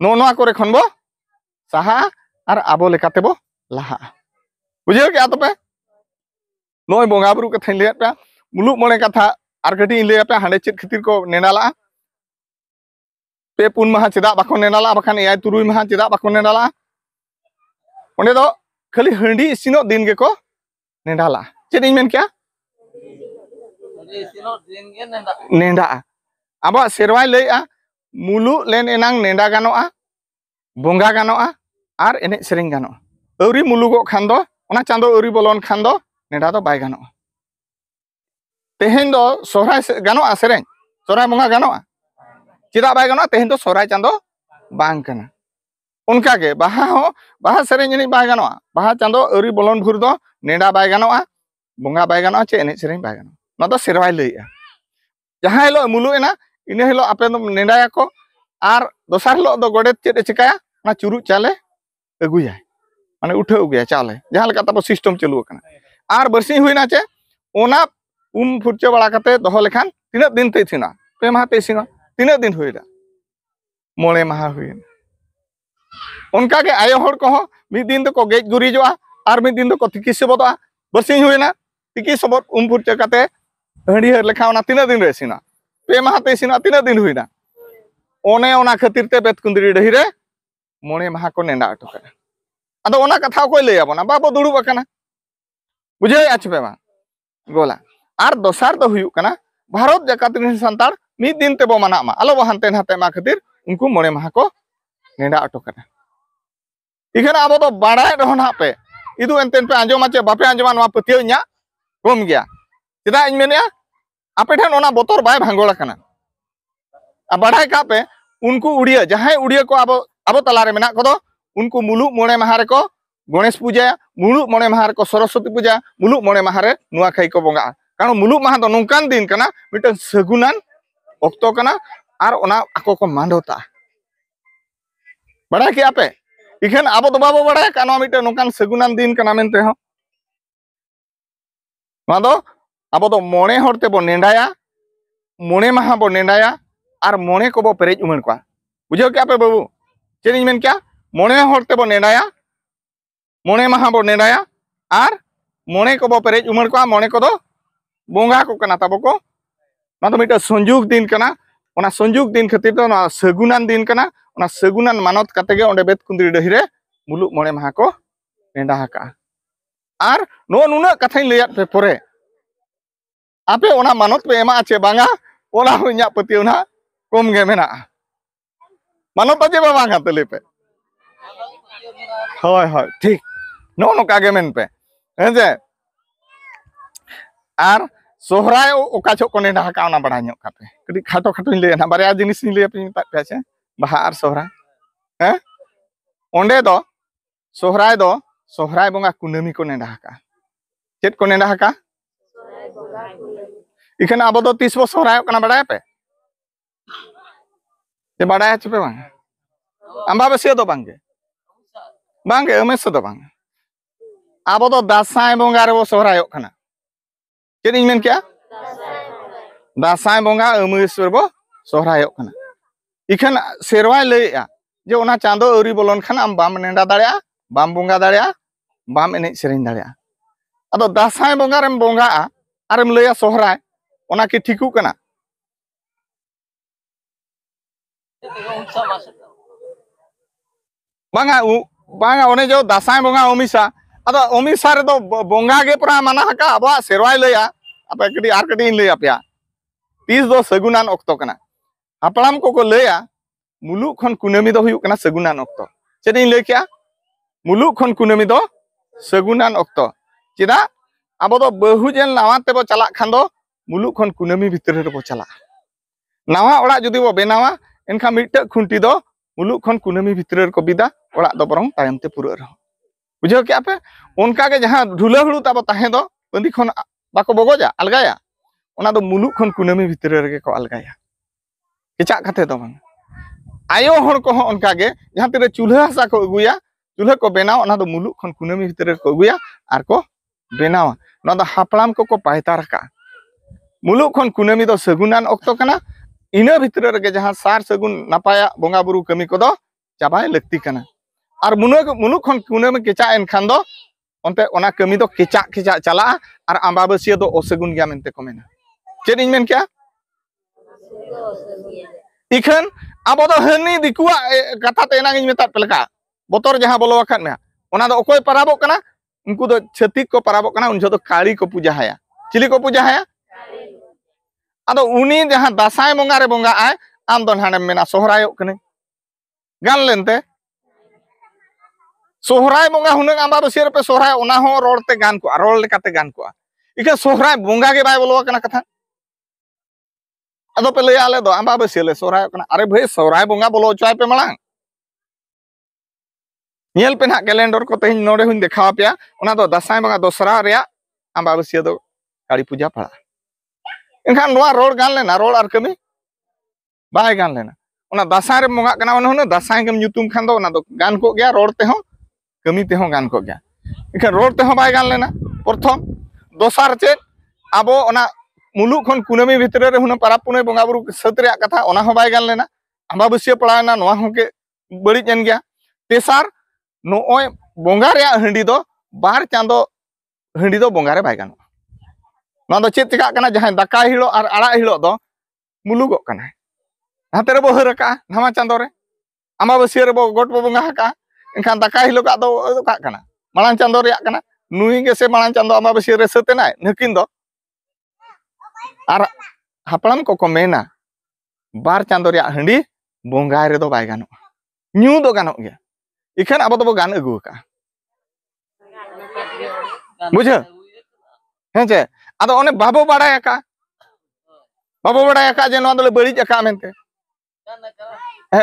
নো নোয়া করে খনবো সাহা আর আবো লেকাতে বো লাহা বুঝে কি আতপে নয় বঙ্গা বুরু কথা লিয়া পে মুলুক মনে কথা আর কটি ले पे हांडे चित खतिर को नेनाला पे पुन महा चिदा बाको नेनाला बखान एय तुरुई महा चिदा बाको नेनाला ओने दो खाली हंडी इसिनो दिन गे को नेनाला चेद इन मेन क्या इसिनो दिन गे नेंडा आबा सेरवाय लैआ मुलु लेन एनांग नेंडा गानोआ बोंगा गानोआ आर एने सेरेंग गानोआ औरी मुलुगो खान दो ओना चांदो औरी बोलन खान दो नेंडा दो बाय गानोआ तेहेन दो सोहराय गानोआ सेरेंग सोहराय बंगा गानोआ चिदा बाय गानोआ तेहेन दो सोहराय चांदो बांग कना उनका के बाहा हो बाहा सेरेंग जनी बाय गानोआ बाहा चांदो औरी बोलन भुर दो नेंडा बाय गानोआ बंगा बाय गानोआ चे एने सेरेंग बाय गानोआ ना दो सेरवाय लैआ जहां हिलो मुलु एना इने हिलो आपे दो नेंडाया को आर दोसार हिलो दो गोडे चेद चिकाया ना चुरु चाले अगुया माने उठे अगुया चाले जहां लेका तब सिस्टम चालू कना आर बरसी हुइना चे ओना फुरचे बड़ा कते दोहो लेखान तीना दिन ते थिना पे माह ते सिना तीना दिन हुइदा मोणे माह हुइना उनका के आयो हर को मिद दिन तो को गेज गुरिजोआ आर मिद दिन तो को तिकी सबोदा बरसी हुइना तिकी सबोद फुरचे कते हंडी हर लेखा ओना तीना दिन रे सिना पे माह ते सिना तीना दिन हुइना ओने ओना खातिर ते बेत कुंदरी डही रे मोणे माह को नेंडा अटो करे अदो ओना कथा को लैया बना बाबो दुड़ुब अकना बुझे आछ पे मा गोला आर दोसार दो हुयु कना भारत जाकात रिन संतार मिद दिन ते बो माना मा आलो हानते नाते मा खातिर उनको मोणे माह को नेंडा अटो कना इखन आबो दो बाड़ाय रहन हा पे इदु एनतेन पे आंजोमा चे बापे आंजोमा नवा पतियो nya कम गया चिदा इन मेनिया आपे ठन ओना बोतर बाय भांगोला कना आ बाड़ाय का पे उनको उड़िया जहां उड़िया को आबो तलारे मेना को दो उनको मुलुक मोणे माह रे को गणेश पूजा मुलुक मोणे माह रे को सरस्वती पूजा मुलुक मोणे माह रे नुआ खाई को बंगा कारण मुलुक माह दो नोंकान दिन कना मिटन सगुनान ओक्तो कना आर ओना आको को मांडोता बड़ा कि आपे इखन आबो दो बाबो बड़ा कानो मिटन नोंकान सगुनान दिन कना मेनते हो मादो आबो दो मोणे हरते बो नेंडाया मोणे माह बो नेंडाया आर मोणे को बो पेरेज उमन को बुझो क्या पे बाबू चेनी मेन क्या मोणे हरते बो नेंडाया मोणे माह बो नेंडाया आर मोणे को बो पेरेज उमन को मोणे को दो बोंगा को कना तब को ना तो मिटा संजुग दिन कना ओना संजुग दिन खातिर तो ना सगुनान दिन कना ओना सगुनान मानत काते गे ओंडे बेत कुंदरी डही रे मुलुक मोणे माह को नेंडा हाका आर नो नुना कथाई लैयात पे परे आपे ओना मानत पे एमा आचे बांगा ओना हुइया पतियो ना कम गे मेना मानत जे बांगा तले पे होय होय ठीक नो नो कागे मेन पे हेजे आर सोहराय ओका चो को नेडा का ओना बड़ा ᱧᱚᱜ कापे कटी खाटो खाटो ले ना बारे जिनिस ले पे मता पे छे बाहा आर सोहराय हैं ओंडे दो सोहराय बोंगा कुनामी को नेडा का चेत को नेडा का इखन आबो दो 30 बो सोहराय कना बड़ा पे ते बड़ा छे पे बांग अम्बाबसिया दो बांगे बांगे अमेस दो बांग आबो दो दासाय बोंगा रे बो सोहराय कना चेत इन मेन क्या दासाय बोंगा अमेश्वर बो सोहराय कना इखन सेरवाय लैया जे ओना चांदो औरी बोलन खान आम बाम नेडा दाड़या बाम बोंगा दाड़या बाम एने सेरेन दाड़या अदो दासाय बोंगा रेम बोंगा आरेम लैया सोहराय ओना कि ठीकु कना बांगा बांगा ओने जो दासाय बोंगा ओमिसा अदो ओमिसा रे दो बोंगा गे पुरा माना हका अबा सेरवाय लैया आपे कडी आर कडी लैया पे 30 दो सगुनान ऑक्तो कना हापड़ाम को लैया मुलुक खन कुनामी दो हुयुक कना सगुनान ऑक्तो चेदिन लै क्या मुलुक खन कुनामी दो सगुनान ऑक्तो चेदा आबो दो बहु जेन नावा तेबो चला खान दो मुलुक खन कुनामी भितर रे बो चला नावा ओड़ा जुदी बो बेनावा एनखा मिटटा खुंटी दो मुलुक खन कुनामी भितर रे को बिदा ओड़ा दो बरং तायम ते पुरा रहो बुझो क्या पे उनका के जहां ढुला हुड़ू ताबो ताहे दो बंदी खन बाको बगोजा अलगाया ओना दो मुलुक खन कुनामी भितर रे को अलगाया केचा कथे दो बांग आयो हर को उनका के जहां तेरे चूल्हा सा को अगुया चूल्हा को बेनाव ओना दो मुलुक खन कुनामी भितर को अगुया आर को बेनावा ना दो हापड़ाम को पायतार का मुलुक खन कुनामी दो सगुनान ऑक्तो कना इना भितर रे जहां सार सगुन नापाया बोंगा बुरु कमी को दो चाबाय लगती कना आर मुलुक खन कुनामी केचा एन खान दो ओनते ओना कमी दो केचा केचा चला आर आम्बाबसिया दो असगुन गया मेनते को मेना चेद इन मेन क्या इखन आबो दो हनी दिकुआ कथा ते एना गिन मेता पेलका बोतर जहां बोलो वखत में ओना दो ओकोय पराबो कना उनको दो छतिक को पराबो कना उन जो काली को पूजा हाया चिली को पूजा हाया अदो उनी जहां दासाय बोंगा रे बोंगा आय आम दो हाने मेना सोहराय कने गान लेनते सोहराय बोंगा हुनंग आम्बाबसिया रे पे सोहराय ओना हो रोड़ते गान को रोड़ लेकाते गान को इके सोहराय बोंगा के बाय बोलो कना कथा अदो पे ले आले दो आम्बाबसिया ले सोहराय कना अरे भाई सोहराय बोंगा बोलो चाय पे मलांग नेल पे ना कैलेंडर को तेज नोडे हुन देखा पे ओना दो दासाय बोंगा दोसरा रेया आम्बाबसिया दो काली पूजा पड़ा इनखान नोआ रोड गान लेना रोड आर कमी बाय गान लेना ओना दासाय रे बोंगा कना ओना दासाय गम ᱧᱩᱛᱩᱢ खान दो ओना दो गान को गया रोड ते हो कमी ते हो गान को गया इनखान रोड ते हो बाय गान लेना प्रथम दोसार चेत आबो ओना मुलुक खन कुनामी भितर रे हुना पारा पुने बोंगा बुरु सत रे कथा ओना हो बाय गान लेना आम्बाबसिया पड़ाना नोआ हो के बड़ी जन गया तेसार नोय बोंगा रे हंडी दो बार चांदो हंडी दो बोंगा रे बाय गानो ना दो चेत चिका कना जहां दाका हिलो आर आड़ा हिलो दो मुलुगो कना हाते रे बो हरका नामा चांदो रे आम्बाबसिया रे बो गोट बो बोंगा हका एनखान दाका हिलो का दो का कना मालां चांदो रे कना नुई के से मालां चांदो आम्बाबसिया रे सतेनाय नकिन दो आर हापड़ाम को मेना बार चांदो रे हंडी बोंगा रे दो बाय गानो न्यू दो गानो गया इखन अब तो गान अगु का बुझे हेचे आदो ओने बाबो बाड़ाय का जे नो दले बड़ी का मेनते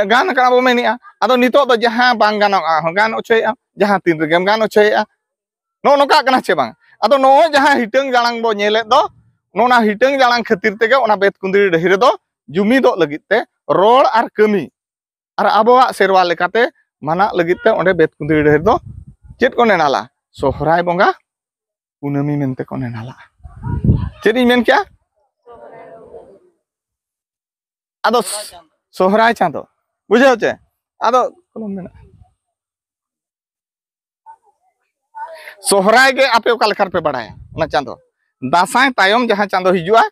गान का बो मेनिया आदो नितो दो जहां बांग गानो गान ओचोया जहां तीन रे गान ओचोया नो नोका कना चे बांग आदो नो जहां हिटंग जालांग बो नेले दो नोना हिटंग जालांग खातिर तेगे ओना बेत कुंदरी डहिरे दो जुमी दो लगिते रोड आर कमी आर आबोवा सेरवा लेकाते माना लगिते ओंडे बेत कुंदरी डहिरे दो चेत को नेनाला सोहराय बोंगा कुनामी मेनते को नेनाला चेद इन मेन क्या आदो सोहराय चांदो बुझे चे आदो कोन मेना सोहराय के आपे ओका लेखार पे बढ़ाया ना चांदो दासाय तायम जहां चांदो हिजुआ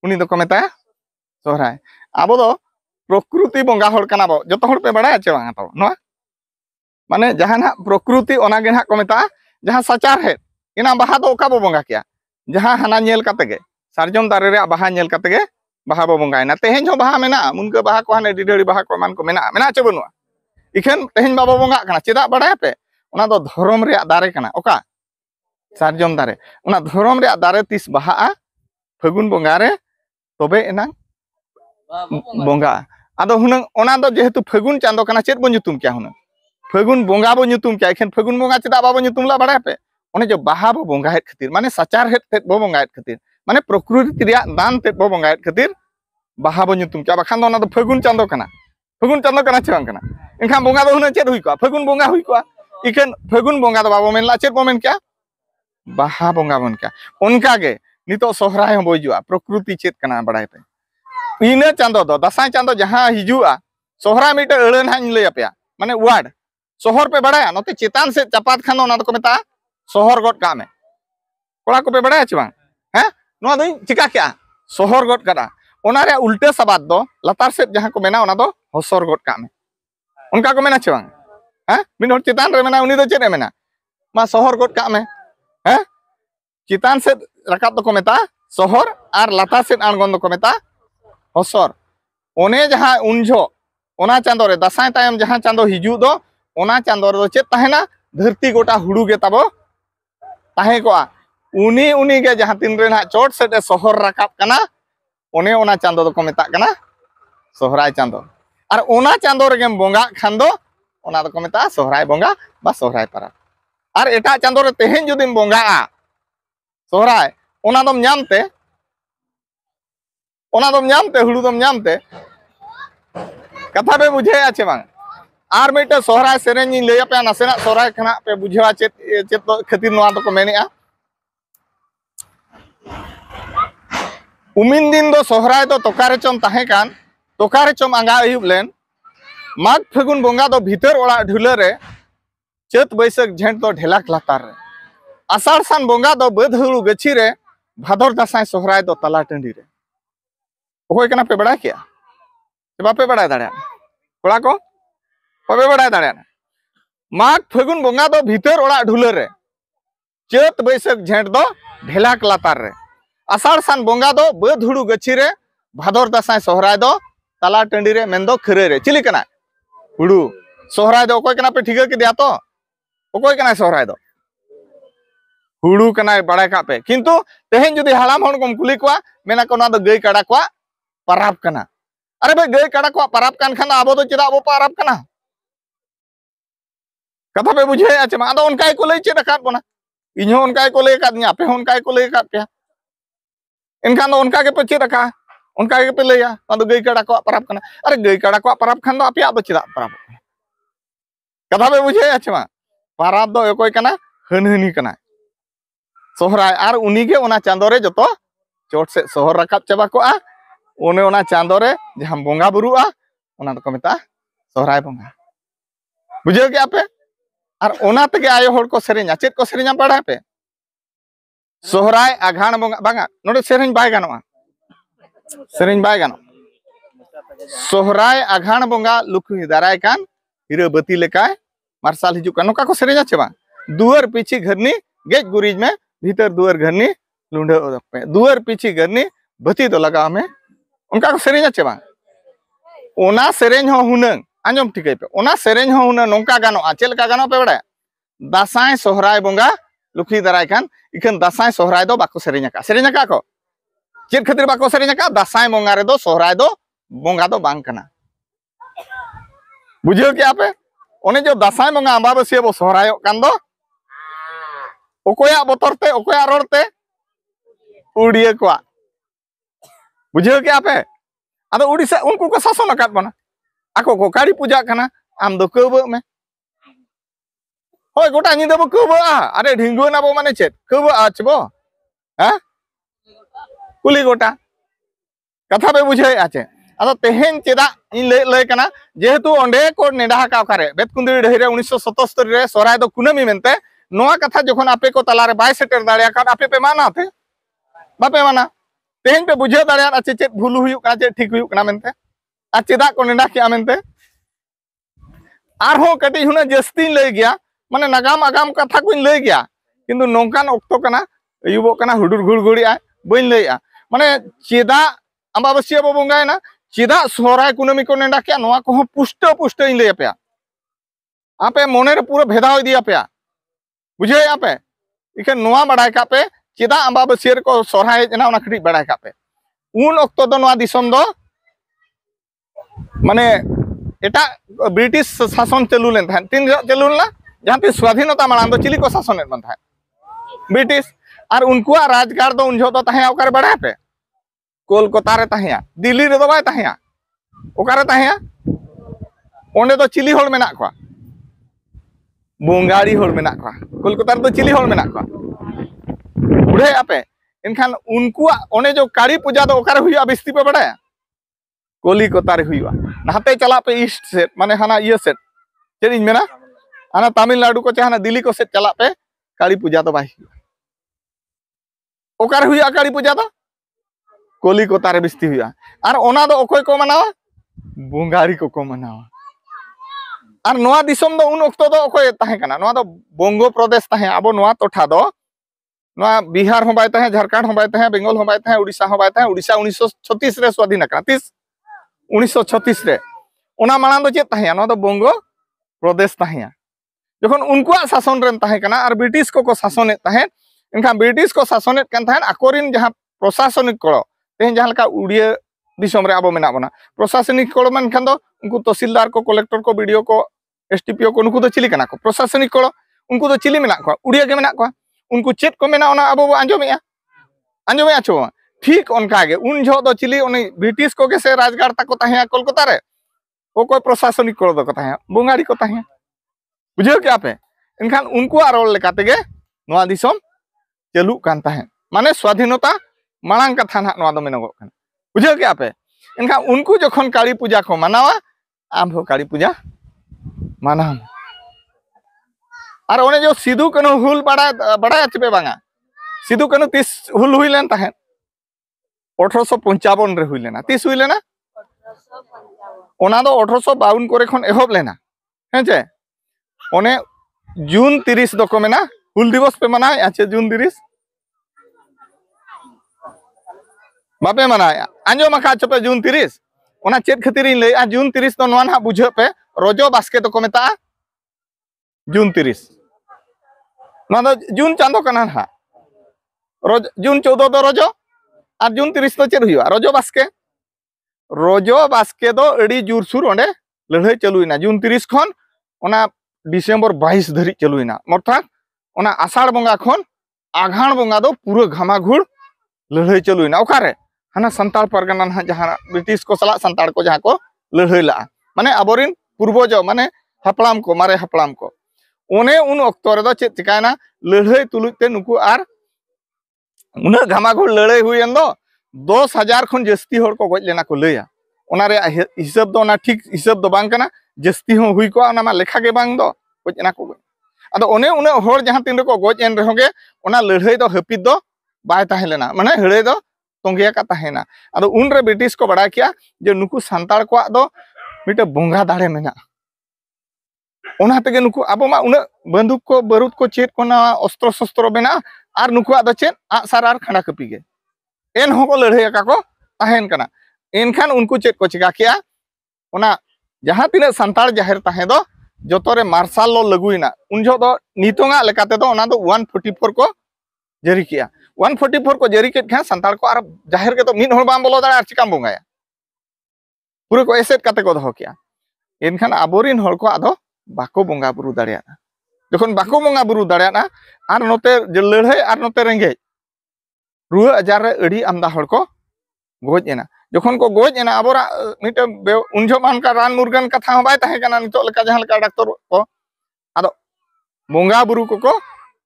उनी दो को मेता सोहराय आबो दो प्रकृति बोंगा हड़ कना बो जतो हड़ पे बढ़ाया चे बांगा तो नो माने जहां ना प्रकृति ओना गे ना को मेता जहां सचार है इना बाहा दो ओका बो बोंगा किया जहां हाना नेल काते गे सारजम दारे रे बाहा नेल काते गे बाहा बो बोंगायना तेहेन हो बाहा मेना मुनके बाहा को हाने डिडड़ी बाहा को मान को मेना चे बनुआ इखन तेहेन बाबो बोंगा कना चेदा बढ़ाया पे ओना दो धर्म रे दारे कना ओका सारजम दारे ओना धर्म रे दारे तिस बाहा फागुन बंगा रे तबे एना बंगा आदो हुनंग ओना दो जेहेतु फागुन चांदो कना चेत बन जुतुम क्या हुनंग फागुन बंगा बो जुतुम क्या एखन फागुन बंगा चेदा बाबो जुतुम ला बड़ा पे ओने जो बाहा बो बंगा हेत खातिर माने सचार हेत बो बंगा हेत खातिर माने प्रकृति रिया दान ते बो बंगा हेत खातिर बाहा बो जुतुम क्या बाखान दो ओना दो फागुन चांदो कना चे बांग कना एनखान बंगा दो हुना चेत हुई को फागुन बंगा हुई को इखन फागुन बंगा दो बाबो मेनला चेत बो मेन क्या बाहा बंगा बन क्या उनका गे नितो सोहराय हो बोजुआ प्रकृति चेत कना बड़ा पे इना चांदो दो दसाई चांदो जहां हिजुआ सोहरा मिटे अड़न हां लय अपया माने वार्ड शहर पे बड़ा नोते चेतान से चपात खान ओना को मेता शहर गट का में कोड़ा को पे बड़ा च बांग हैं नो दो चिका क्या शहर गट करा ओना रे उल्टे सबाद दो लतार से जहां को मेना ओना दो हसर गट का में उनका को मेना च बांग हैं मिन हर चेतान रे मेना उनी दो चेत मेना मा शहर गट का में हैं चेतान से रकाब दो को मेता शहर आर लतार से आणगोन दो को मेता हसर ओने जहां उनझो ओना चांदो रे दसाई तायम जहां चांदो हिजू दो ओना चांदो रे चेत ताहेना धरती गोटा हुड़ू गे ताबो ताहे को उनी उनी गे जहां तीन रे ना चोट से शहर रकाब कना ओने ओना चांदो दो को मेता कना सोहराय चांदो आर ओना चांदो रे गेम बंगा खान दो ओना दो को मेता सोहराय बंगा बा सोहराय पारा आर एटा चांदो रे तेहेन जुदिम बंगा सोहराय ओना दम ᱧᱟᱢते हुड़ू दम ᱧᱟᱢते कथा पे बुझे आछे बांग आर मिटे सोहराय सेरेन इन लय पे नासेना सोहराय खना पे बुझेवा चेत चेत खातिर नोआ तो को मेनेआ उमिन दिन दो सोहराय दो तोकारे चम ताहे कान तोकारे चम आंगा अयुब लेन माग फागुन बंगा दो भीतर ओड़ा ढुले रे चेत बैसाख झेंट दो ढेलाक लातार रे आषाढ़ सान बंगा दो बद हुड़ू गछि रे भादर दासाय सोहराय दो तला टंडी रे ओकोय कना पे बड़ा किया बापे बड़ा दाड़ा कोड़ा को बापे बड़ा दाड़ा माग फागुन बंगा दो भीतर ओड़ा ढुले रे चेत बैसाख झेंट दो ढेलाक लातार रे आषाढ़ सान बंगा दो बद हुड़ू गछि रे भादर दासाय सोहराय दो तला टंडी रे मेन दो खरे रे चिली कना हुड़ू सोहराय दो ओकोय कना पे ठिका के दिया तो ओकोय कना सोहराय दो हुड़ू कना बड़ा का पे किंतु तेहेन जुदी हालाम हण कोम कुली कोआ मेना को ना दो गई काड़ा कोआ पराब कना अरे भाई गई काड़ा को पराब कान खान आबो तो चेदा आबो पराब कना कथा पे बुझे आछे मा आदो उनकाय को लई चेद अकाद बना इन्हो उनकाय को लई अकाद न्या पे उनकाय को लई अकाद पे इनखान दो उनका के पे चेद अका उनका के पे लईया आदो गई काड़ा को पराब कना अरे गई काड़ा को पराब खान दो आपे आदो चेदा पराब कथा पे बुझे आछे मा पराब दो एकोय कना हनहनी कना सोहराय आर उनी के ओना चांदो रे जतो चोट से सोहर रकाब चाबा कोआ ओने ओना चांदो रे जहां बंगा बुरुआ ओना तो को मेता सोहराय बंगा बुझे क्या पे आर ओना तके आयो हर को सेरेኛ चेत को सेरेኛ पड़ा पे सोहराय आघाण बंगा बांगा नोडे सेरेñ बाय गानोआ सेरेñ बाय गानो सोहराय आघाण बंगा लुखी दाराय कान हिरा बती लेकाय मार्शल हिजु का नोका को सेरेኛ छे बा दुआर पीछे घरनी गेज गुरीज में भीतर दुआर घरनी लुंडे पे दुआर पीछे घरनी बती तो लगा में उनका को सेरेñ छे बा ओना सेरेñ हो हुनंग आंजम ठिकै पे ओना सेरेñ हो हुनंग नोंका गानोआ चेलका गानो पे बड़ा दासाय सोहराय बंगा लुखी दाराय कान इखन दासाय सोहराय दो बाको सेरेñ का को चेत खातिर बाको सेरेñ का दासाय बंगा रे दो सोहराय दो बंगा दो बांग कना बुझियो क्या पे ओने जो दासाय बंगा अंबाबसिया बो सोहरायो कान दो ओकोया बोतरते ओकोया रोडते उड़िया को बुझे क्या पे अदो उड़ीसा उनको को शासन अकाद बना आको को काड़ी पूजा कना आम दो कब में होय गोटा नि दबो कब अरे ढिंगो ना बो माने चेत कब आछबो हैं कुली गोटा कथा पे बुझे आछे अदो तेहेन चेदा इन ले कना जेहेतु ओंडे को नेडा का करे बेतकुंदी ढहिरे 1977 रे सोराय दो कुनामी मेनते नोआ कथा जखन आपे को तलारे बाय सेटर दाड़िया का आपे पे माना थे बापे माना तेहेन पे बुझे दाड़िया अच्छे चेत भूल हुयु का चेत ठीक हुयु कना मेनते आ चेदा को नेडा किया मेनते आर हो कटी हुना जस्ती ले गया माने नागाम आगाम कथा को ले गया किंतु नोंकान ऑक्टो कना अयुबो कना हुडुर घुड़घुड़ी आ बइन लेया माने चेदा अंबाबसिया बो बंगाय ना चेदा सोहराय कुनामी को नेडा किया नोआ को पुष्ट पुष्ट इन ले पे आपे मोने रे पूरा भेदाव दिया पे बुझे आपे इखे नोआ बड़ाय का पे चेदा अम्बाबसिया को सोहराय जना ओना कटी बड़ाय कापे उन अक्तो दो नोआ दिसम दो माने एटा ब्रिटिश शासन चालू लेन था तीन चालू लेना जहाँ पे स्वाधीनता मांग दो चिली को शासन बन था ब्रिटिश और उनको राजगार दो उन जो तहे ओकर बड़ा पे कोलकाता रे तहे दिल्ली रे दो बाय तहे ओकर तहे ओंडे दो चिली होल मेना को बोंगाड़ी होल मेना को कोलकाता रे दो चिली होल मेना को बुढ़े आपे इनखान उनको ओने जो काली पूजा दो ओकर हुई बिस्ती पे बड़ा कोलिकता रे हुई नहाते चला पे ईस्ट सेट माने हाना ये सेट चेद इन मेना हाना तमिलनाडु को चाहे दिल्ली को सेट चला पे काली पूजा तो बाई ओकर हुई काली पूजा तो कोलिकता रे बिस्ती हुई और ओना दो ओकोय को मनावा बोंगाड़ी को मनावा और नोआ दिसम दो उन ओक्तो दो ओकोय ताहे कना नोआ दो बंगो प्रदेश ताहे आबो नोआ टोठा दो नोआ बिहार हो बाय ताहे झारखंड हो बाय ताहे बेंगल हो बाय ताहे उड़ीसा हो बाय ताहे उड़ीसा 1936 रे स्वाधीन कना 1936 रे ओना मांग दो चेत ताहे नोआ दो बंगो प्रदेश ताहे जखन उनको शासन रेन ताहे कना और ब्रिटिश को शासन ताहे इनखान ब्रिटिश को शासन कान ताहे अकोरिन जहां प्रशासनिक कड़ो तेहन जहां लका उड़िया दिसम रे आबो मेना बना प्रशासनिक कड़ो मान खान दो उनको तहसीलदार को कलेक्टर को बीडीओ को एसटीपीओ को उनको दो चिली कना को प्रशासनिक कड़ो उनको दो चिली मेना को उड़िया के मेना को उनको चेत को मेना ओना आबो आंजोमेया छो ठीक उनका गे उन जो दो चिली उनी ब्रिटिश को के से राजगार तक को ताहे कोलकाता रे ओ कोई प्रशासनिक कड़ो दो को ताहे बोंगाड़ी को ताहे बुझे क्या पे इनखान उनको आरोल लेकाते गे नोआ दिसम चालू कान ताहे माने स्वाधीनता मांग कथा ना नोआ दो मेनगो कान बुझे क्या पे इनखान उनको जखन काली पूजा को मनावा आम हो काली पूजा माना और ओने जो सिदू कनु हुल बड़ा चपे बांगा सिदू कनु 30 हुल हुई लेन ताहे 1855 रे हुई लेना 30 हुई लेना ओना दो 1852 कोरे खन एहब लेना हेचे ओने जून 30 दो को मेना हुल दिवस पे मनाए अच्छे जून 30 बापे मनाए आंजो मखा चपे जून 30 ओना चेत खातिर इन ले जून 30 तो नोना बुझे पे रोजो बास्के तो को मेता जून 30 ना दो जून चांदो कना हा रोज जून 14 दो रोजो और जून 30 तो चेत हुआ रोजो बास्के दो एडी जुर सुर ओंडे लड़ाई चालुइना जून 30 खन ओना डिसेम्बर 22 धरी चालुइना अर्थात ओना आषाढ़ बंगा खन आघाण बंगा दो पूरा घमाघुड़ लड़ाई चालुइना ओकारे हाना संताल परगना जहां ब्रिटिश को सला संताल को जहां को लड़ाई ला माने अबोरिन पूर्वज माने हपलाम को मारे हपलाम को ओने उन अक्तो रे दो चेत चिकायना लड़ाई तुलुते नुकु आर उना घमाघुड़ लड़ाई हुईन दो 10,000 खन जस्ती होर को गज लेना को लैया ओना रे हिसाब दो ओना ठीक हिसाब दो बांग कना जस्ती हो हुई को ओना मा लेखा के बांग दो गजना को अदो ओने उन होर जहां तीन को गज एन रहोगे ओना लड़ाई दो हपिद दो बाय ताहे लेना माने हड़े दो तोंगिया का ताहेना अदो उन रे ब्रिटिश को बड़ा किया जे नुकु सांताल को दो मिटे बोंगा दाड़े मेना ओना तेगे नुकु आबो मा उन बंदूक को बारूद को चेत को ना अस्त्र शस्त्र बेना आर नुकु आदो चेत आसार आर खंडा कपी गे एन हो को लड़ाई का को ताहेन कना एनखान उनको चेत को चिका किया ओना जहां तिने सांताल जाहिर ताहे दो जतो रे मार्शल लॉ लगुइना उन जो दो नितोंगा लेकाते दो ओना दो 144 को जारी किया 144 को जारी के खान सांताल को आर जाहिर के तो मिन होर बाम बोलो दाड़ा आर चिकाम बोंगाया पूरे को एसेट काते को दो किया एनखान आबोरिन होर को आदो बाको बोंगा बुरु दाड़िया जखन बाको बोंगा बुरु दाड़िया आर नोते लड़ाई आर नोते रेंगे रुआ आजार रे अड़ी आमदा होर को गोज एना जखन को गोज एना आबोरा मिटे उन जो मान का रान मुर्गन कथा हो बाय ताहे कना नितो लेका जहां लेका डॉक्टर को आदो बोंगा बुरु को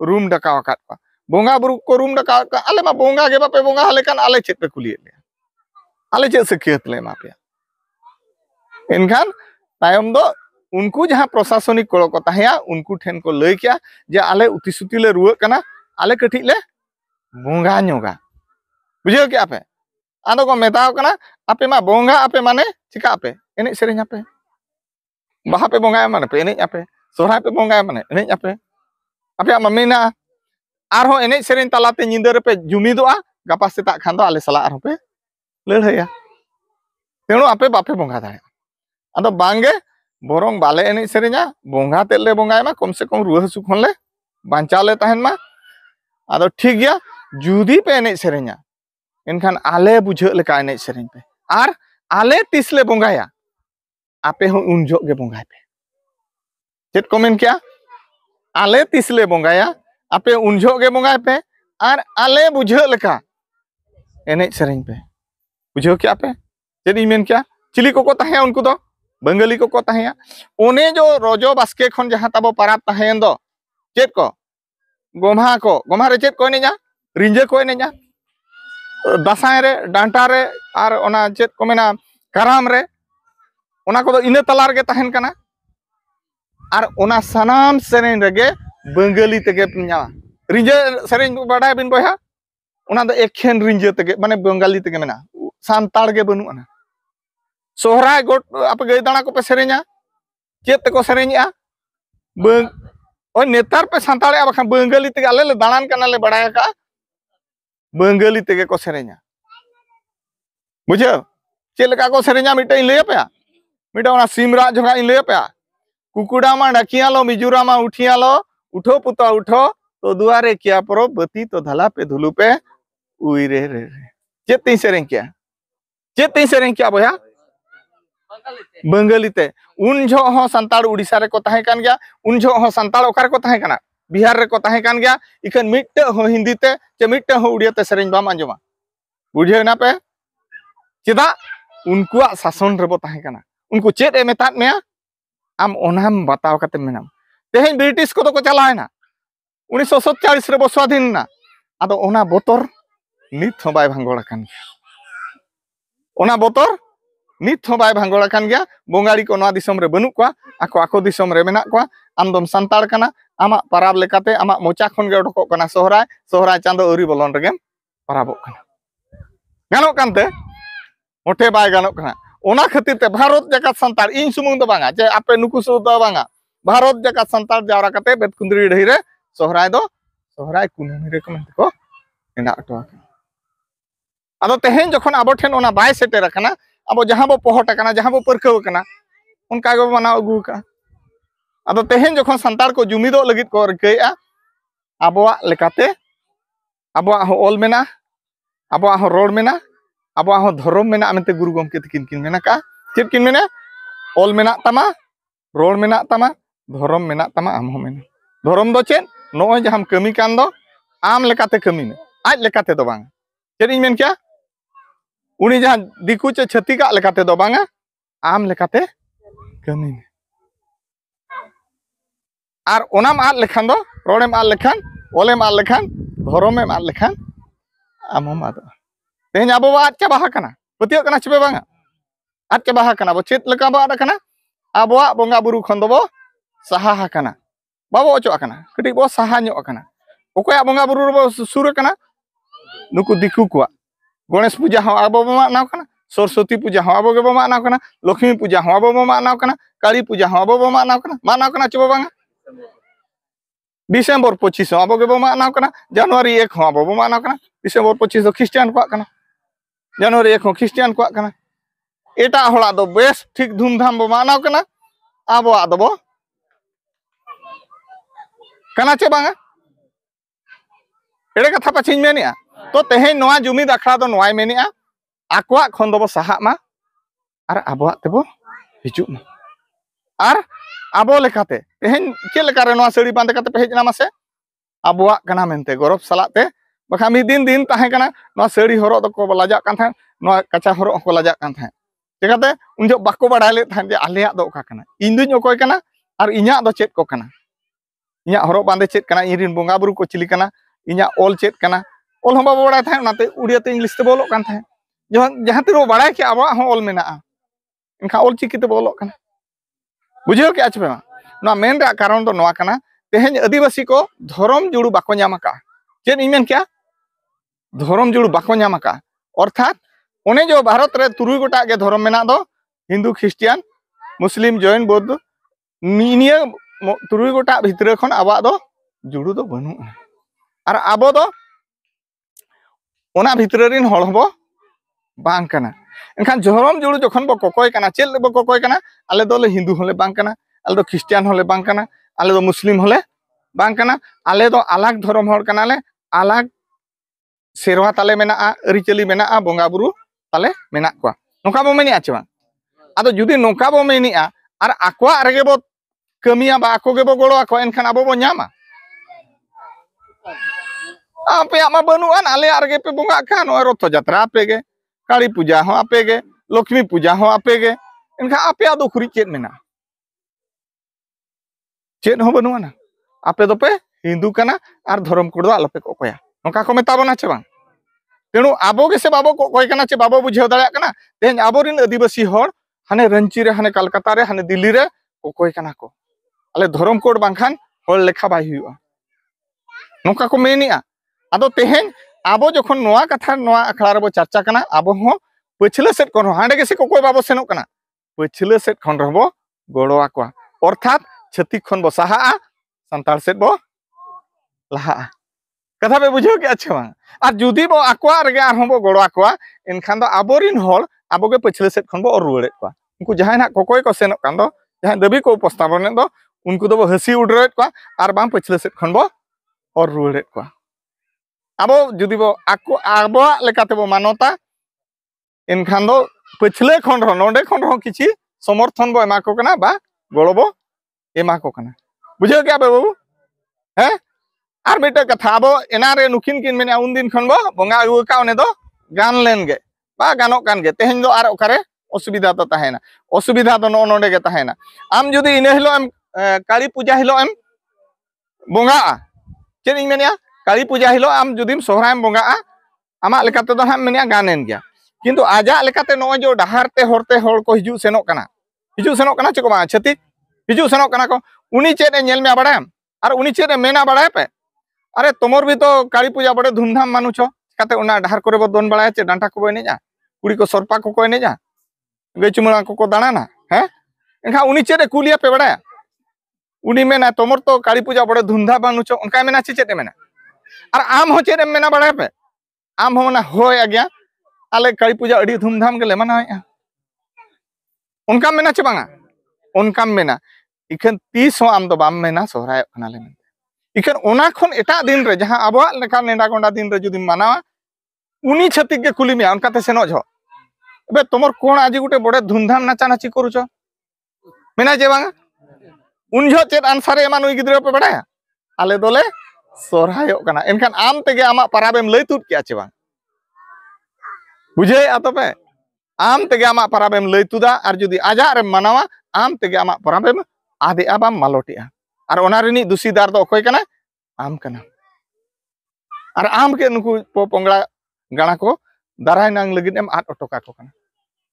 रूम डकाव काट पा बोंगा बुरु को रूम डकाव आले मा बोंगा गे बापे बोंगा हले कान आले चेत पे कुलिए ले आले चेत से खेत ले मापे इनखान तायम दो उनको जहां प्रशासनिक कड़ो को ताहेया उनको ठेन को लई किया जे आले उतिसुति ले रुआ कना आले कठी ले बोंगा ñoगा बुझे क्या पे आदो को मेताव कना आपे मा बोंगा आपे माने चिका आपे एने सेरेñ आपे बाहा पे बोंगा माने पे एने आपे सोहरा पे बोंगा माने एने आपे आपे मम्मीना आर हो एने सेरेñ तालाते निंदर पे जुमिदोआ गापा सेता खान दो आले सला आर पे लड़ाइया तेणु आपे बापे बोंगा दाय आदो बांगे बोरंग बाले एने सेरेña बोंगा तेले बोंगा मा कम से कम रुआ हसु खन ले बांचा ले ताहेन मा आदो ठीक गया जुदी पे एने सेरेंया एनखान आले बुझे लेका एने सेरेंय पे आर आले तिसले बंगाया आपे हो उन जोगे बंगाय पे चेत को मेन क्या आले तिसले बंगाया आपे उन जोगे बंगाय पे आर आले बुझे लेका एने सेरेंय पे बुझे क्या पे चेत इ मेन क्या चिली को ताहे उनको दो बंगाली को ताहे ओने जो रोजो बास्के खन जहां ताबो पाराब ताहेन दो चेत को गोमा रे चेत को एनेजा रिंजे को एनेजा दासाय रे डांटा रे आर ओना चेत को मेना काराम रे ओना को इने तलार गे ताहेन कना आर ओना सनाम सेरेन रेगे बंगाली तेगे न्यामा रिंजे सेरेन बाडाय बिन बया ओना द एखेन रिंजे तेगे माने बंगाली तेगे मेना सांताड़ गे बनु अना सोहराय गोट आप गई दाना को पे सेरेन्या चेत ते को सेरेन्या बंग ओय नेतार पे सांताड़े अब बंगाली तेगे आले ले दानान कना ले बडाय का बंगाली तेगे को सेरेन्या बुझे चेत लेका को सेरेन्या मिटे ले पे मिटा ओना सिमरा जोगा इन ले पे कुकुड़ा मा डाकियालो मिजुरा मा उठियालो उठो पुता उठो तो दुआरे किया परो बती तो धला पे धुलु पे उई रे रे चेत ती सेरें क्या बया बंगाली ते उन जो हो संताड़ उड़ीसा रे को ताहे कान गया उन जो हो संताड़ ओकार को ताहे काना बिहार रे को ताहे कान गया इखन मिट्टे हो हिंदी ते चे मिट्टे हो उड़िया ते सेरें बाम आंजमा बुझे ना पे चेदा उनकुआ शासन रे बो ताहे काना उनको चेत ए मेतात मेया आम ओनाम बताव कते मेनाम तेहें ब्रिटिश को तो को चलायना 1947 रे बो स्वाधीन ना आदो ओना बोतर नित हो बाय भांगोड़ा कान ओना बोतर नित हो बाय भांगोड़ा कान गया बोंगाड़ी को नवा दिसम रे बनु को आको दिसम रे मेना को आमदम संताड़ काना आमा पाराब लेकाते आमा मोचा खन गे उडको काना सोहराय चांदो औरी बोलन रेगे पाराबो काना गानो कानते मोटे बाय गानो काना ओना खातिर ते भारत जगत संताड़ इन सुमुंग दो बांगा जे आपे नुकु सु दो बांगा भारत जगत संताड़ जावरा कते बेतकुंदरी ढई रे सोहराय कुनमी रे को को एना अटवा आदो तेहेन जखन आबो ठेन ओना बाय सेटेर काना अब जहां बो पहट काना जहां बो परखाव काना उनका गो मनाव अगु का आदो तेहेन जखन संताड़ को जुमिदो लगित को रिकैया आबोआ लेकाते आबोआ हो ओल मेना आबोआ हो रोड मेना आबोआ हो धर्म मेना मेनते गुरु गमके तकिन किन मेना का चेत किन मेना ओल मेना तमा रोड मेना तमा धर्म मेना तमा आम हो मेना धर्म दो चेत नोय जहां कमी कान दो आम लेकाते कमी में आज लेकाते दो बांग चेत इन मेन क्या उनी जहां दिकु चे छतिका लेकाते दो बांगा आम लेकाते कमी में आर ओनाम आद लेखान दो रोडेम आद लेखान ओलेम आद लेखान धर्मेम आद लेखान आमम आद तेहें आबो आद चाबा काना पतियो काना चबे बांगा आद चाबा काना बो चेत लेका बो आद काना आबो बोंगा बुरु खन दो बो साहा काना बाबो ओचो काना कटी बो साहा न्यो काना ओकोया बोंगा बुरु बो सुर काना नुकु दिकु को गणेश पूजा हो आबो बो मानाव काना सरस्वती पूजा हो आबो गे बो मानाव काना लक्ष्मी पूजा हो आबो बो मानाव काना काली पूजा हो आबो बो मानाव काना चबो बांगा डिसेम्बर 25 आबो गे बो मानाव काना जनवरी 1 हो आबो बो मानाव काना डिसेम्बर 25 दो क्रिश्चियन को काना जनवरी 1 हो क्रिश्चियन को काना एटा होला दो बेस ठीक धूमधाम बो मानाव काना आबो आदबो काना चे बांगा एड़े कथा पाछिन मेनिया तो तेहें नोआ जुमिद अखड़ा दो नोआय मेनिया आकोआ खन दो साहा मा आर आबोआ तेबो हिजु मा आर आबो लेकाते तेहें के लेकारे नोआ सड़ी बांधे काते पे हेजना मासे आबोआ कना मेनते गौरव सलाते बखा मी दिन ताहे कना नोआ सड़ी हरो दो को लाजा कान था नोआ कचा हरो को लाजा कान था चेकाते उन जो बाको बाडाय ले था जे आलेया दो का कना इन दुñ ओकोय कना आर इᱧा दो चेत को कना इᱧा हरो बांधे चेत कना इरिन बोंगा बुरु को चिली कना इᱧा ओल चेत कना ओल हम बाबो बाडाय था नाते उड़िया ते इंग्लिश ते बोलो कान था जहां तिरो बाडाय के आबो हो ओल मेना इनखा ओल चिकी ते बोलो कना बुझियो के आछबे ना मेन रा कारण दो नोआ कना तेहें आदिवासी को धर्म जुड़ू बाको ᱧᱟᱢ का चेत इन मेन क्या धर्म जुड़ू बाको ᱧᱟᱢ का अर्थात ओने जो भारत रे तुरुई गोटा के धर्म मेना दो हिंदू क्रिश्चियन मुस्लिम जैन बौद्ध निनिया तुरुई गोटा भितरे खन आबा दो जुड़ू दो बनु आर आबो दो ओना भितरे रिन हळ हबो बांग कना एनखान धर्म जुड़ू जखन बो कोकोय कना चेल बो कोकोय कना आले दो हिंदू होले बांग कना आले दो क्रिश्चियन होले बांग कना आले दो मुस्लिम होले बांग कना आले दो अलग धर्म हड़ कना ले अलग सेरवा ताले मेना अरिचली मेना बोंगा बुरु ताले मेना को नोका बो मेनिया चे बांग आदो जुदी नोका बो मेनिया आर आकवा रेगे बो कमिया बा आको गे बो गोड़ो आको एनखान आबो बो न्यामा आपे आमा बनुआन आले आरगे पे बोंगा खान और रथ यात्रा आपेगे काली पूजा हो आपेगे लक्ष्मी पूजा हो आपेगे एनखा आपे आदो खुरी चेत मेना चेत हो बनुआना आपे दोपे हिंदू कना आर धर्म कोड आलोपे कोया नोका को मेता बना चे बांग तेणु आबो गे से बाबो कोय कना चे बाबो बुझेव दाड़ा कना तेन आबोरिन आदिवासी हर हाने रंची रे हाने कलकत्ता रे हाने दिल्ली रे कोय कना को आले धर्म कोड बांखान हर लेखा बाय हुआ नोका को मेनिया आदो तेहेन आबो जखन नोआ कथा नोआ अखड़ा रे बो चर्चा कना आबो हो पछले सेट कोन हांडे गे से कोय बाबो सेनो कना पछले सेट खन रहबो गड़ो आकोआ अर्थात छत्तीक खन बो साहा संताल सेट बो लहा कथा पे बुझेव के अच्छा बांग और जुदी बो आकोआ रेगे आर बो गड़ो आकोआ एनखान दो आबोरिन हर आबो गे पछले सेट खन बो और रुवाड़े कोआ उनको जहां ना कोकोय को सेनो कान दो जहां दबी को उपस्थापन दो उनको दो हसी उड़रेट कोआ आर बांग पछले सेट खन बो और रुवाड़े कोआ आबो जुदी बो आको आबो लेकाते बो मानोता एनखान दो पछले खन रह नोंडे खन रह किछि समर्थन बो एमा को कना बा गड़ो बो एमा को कना बुझेव के बाबू हैं आर बेटा कथा आबो एनारे नुकिन किन मेना उन दिन खन बो बोंगा अगु का ओने दो गान लेन गे बा गानो कान गे तेहेन दो आर ओकारे असुविधा तो ताहेना असुविधा दो नो नोंडे गे ताहेना आम जुदी इने हिलो एम काली पूजा हिलो M bhunga chain in mania काली पूजा हिलो आम जुदीम सोहरायम बोंगा आमा लेकाते दो हम मेनिया गानेन गया किंतु आजा लेकाते नो जो डहारते होरते होर को हिजु सेनोक कना चेको बा छति हिजु सेनोक कना को उनी चेद नेल में बाड़ायम आर उनी चेद मेना बाड़ाय पे अरे तुमर भी तो काली पूजा बड़े धूमधाम मानुछो काते उना डहार करे बो दोन बाड़ाय चे डांटा को एनेजा कुड़ी को सरपा को एनेजा गचुमड़ा को दाणाना हैं एनखा उनी चेद कुलिया पे बाड़ाय उनी मेना तुमर तो काली पूजा बड़े धूमधाम मानुछो उनका मेना चेद मेना और आम हो चेद मेना बाड़ाय पे आम हो मना होय आज्ञा आले काली पूजा अड़ी धूमधाम के ले मनाया उनका मेना चे बांगा उनका मेना इखन 30 हो आम दो बाम मेना सोहराय कना ले इखन ओना खन एटा दिन रे जहां आबो लेखा नेडा गोंडा दिन रे जुदी मानावा उनी छतिक के कुली में उनका ते सेनो झ बे तुमर कोन आजि गुटे बड़े धूमधाम नाचा नाची करूछो मेना जे बांगा उन झ चेत आंसर एमा नुई गिद्रा पे बड़ाया आले दोले सोहरायो कना एनखान आम तेगे आमा पराबेम लई तुट के आचे बांग बुझे आ तबे आम तेगे आमा पराबेम लई तुदा आर जुदी आजा रे मानावा आम तेगे आमा पराबेम आदे आबाम मालोटिया आर ओना रिनी दुसीदार दो अकोय कना आम कना आर आम के नुकु पोंगड़ा गाणा को दाराय नांग लगिन एम आट अटोका को कना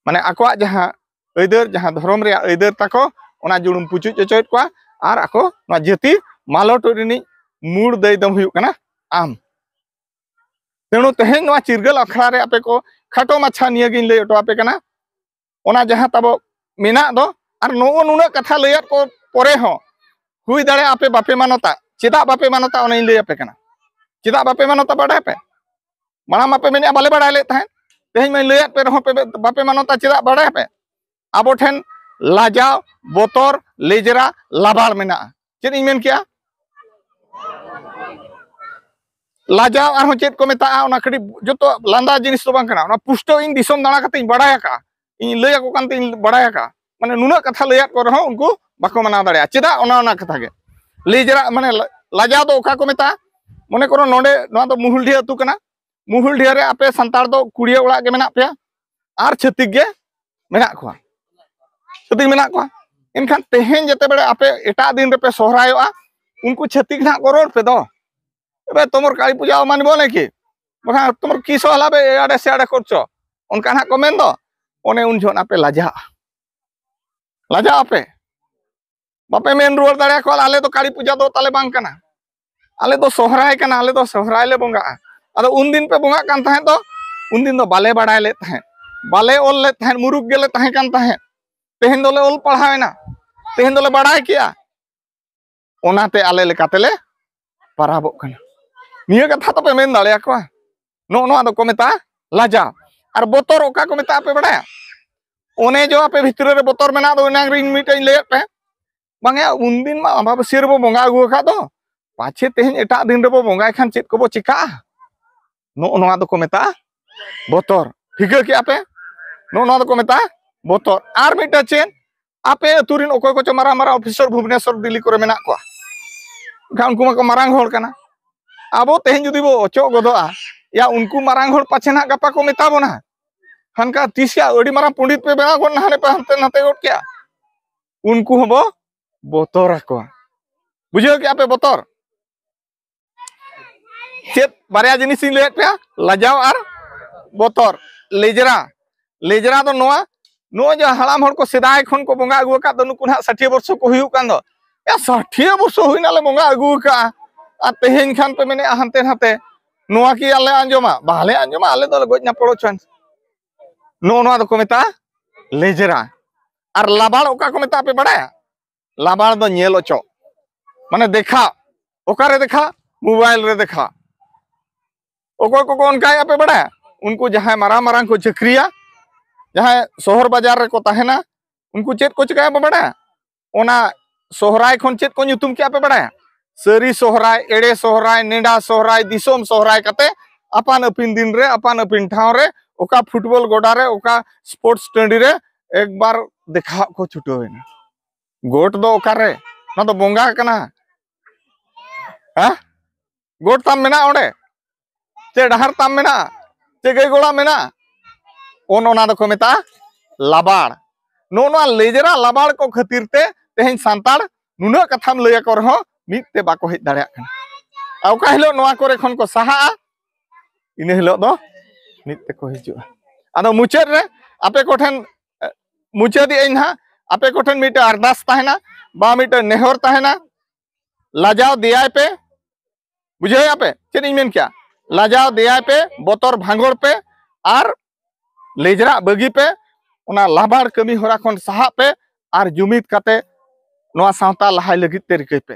माने आकोआ जहां ऐदर जहां धर्म रे ऐदर ताको ओना जुडुम पुचु चचोयत को आर आको ना जति मालोट रिनी मूड दई दम हुयु कना आम तेणु तेहेन नवा चिरगल अखड़ा रे आपे को खाटो माछा निया गिन लई अटो आपे कना ओना जहां तबो मेना दो आर नो नुना कथा लयत को परे हो हुई दाड़े आपे बापे मानोता चेदा बापे मानोता ओना इन लई आपे कना चेदा बापे मानोता बाडा पे माना मापे मेनिया बाले बाडा ले ताहेन तेहेन मैं लयत पे रहो पे बापे मानोता चेदा बाडा पे आबो ठेन लाजाव बोतर लेजरा लाबाड़ मेना चेद इन मेन किया लाजाव आर चेद को मेता ओना कड़ी जतो लांदा जिनिस तो बांग कना ओना पुष्टो इन दिसम दाणा कते इन बाडाया का इन लय को कानते इन बाडाया का माने नुना कथा लयत को रहो उनको बाको मना दाड़या चेदा ओना कथा गे लेजरा माने लाजाव दो ओका को मेता मने करो नोडे नोआ दो मुहुलढिया अतु कना मुहुलढिया रे आपे संतार दो कुड़िया ओड़ा गे मेना पे आर छतिक गे मेना को छतिक मेना को इनखान तेहेन जते बड़े आपे एटा दिन रे पे सोहरायोआ उनको छतिक ना को रोड पे दो बे तुमर काली पूजा मानबो नेकी बखा तुमर की सोहला बे आडे से आडे करछो उनका ना कमेन दो ओने उन जोन आपे लाजा आपे बापे मेन रुवार दाड़े को आले तो काली पूजा दो ताले बांग कना आले तो सोहराय कना आले तो सोहराय ले बोंगा आदो उन दिन पे बोंगा कान ताहे तो उन दिन दो बाले बाडाय ले ताहे बाले ओल ले ताहे मुरुक गेले ताहे कान ताहे तेहेन दोले ओल पढ़ावेना तेहेन दोले बाडाय किया ओनाते आले लेकातेले पराबो कना निया कथा तो पे मेन दाड़े को नो नो को मेता लाजा और बोतर ओका को मेता पे बड़ा ओने जो आपे भितर रे बोतर मेना दो नांग रिंग मिटन ले पे बांगे उन दिन मा अमाबस्या रे बो बोंगा अगु खा दो पाछे तेहेन एटा दिन रे बो बोंगा खान चेत को बो चिका नोआ दो को मेता बोतर ठीक है पे नोआ दो को मेता बोतर आर मिटा चेन आपे अतुरिन ओको को मारा मारा ऑफिसर भुवनेश्वर दिल्ली को मेना को उनको मा को मारांग होड़ कना आबो तेहन जुदी बो ओचो गदोआ या उनको मारांग होड़ पाछे ना गपा को मेता बोना हनका तीसिया ओडी मारा पंडित पे बेना गोन हाने पे हनते नते गोट क्या उनको हबो बोतर को बुझियो क्या पे बोतर चेत बारिया जिनिस ले पे लजाव आर बोतर लेजरा लेजरा दो नोआ नो जो हड़ाम हड़ को सिदाय खन को बंगा अगु का दो नुकुन 60 वर्ष को हुयु कान दो या 60 वर्ष हुइना ले बंगा अगु का आ तेहेन खान पे मेने हनते हते नोआ की आले अंजमा बाले अंजमा आले दो गोज ना पड़ो छन नो नोआ दो को मेता लेजरा और लाबाड़ ओका को मेता पे बड़ा लाबाड़ दो नेल ओचो माने देखा ओकारे देखा मोबाइल रे देखा ओको को उनका पे बड़ा उनको जहां मारा मारा को चक्रिया जहां शहर बाजार रे को तहना उनको चेत को चिकाया बड़ा ओना सोहराय खन चेत को नुतुम क्या पे बड़ा सरी सोहराय एड़े सोहराय नेडा सोहराय दिसोम सोहराय कते अपान अपिन दिन रे अपान अपिन ठाव रे ओका फुटबॉल गोडा रे ओका स्पोर्ट्स टंडी रे एक बार देखा को छुटो है गोट दो ओका रे ना तो बोंगा कना हाँ गोट ताम मेना ओडे चे डहार ताम मेना चे गई गोड़ा मेना ओना दो को मेता लाबाड़ नो लेजरा लाबाड़ को खातिर ते तेहन सांताड़ नुना कथाम लय को रहो मिते बाको हेज दाड़िया कना ओका हिलो नोआ कोरे खन को सहा इने हिलो दो मिते को हिजु आदो मुचेद रे आपे कोठन मुचेद इन हा आपे कोठन मिटे अरदास ताहेना बा मिटे नेहर ताहेना लाजाव दियाय पे बुझे आपे चेद इन मेन क्या लाजाव दियाय पे बोतर भांगोर पे आर लेजरा बगी पे ओना लाबाड़ कमी होरा खन सहा पे आर जुमित काते नोआ सावता लहाय लगित ते रिकई पे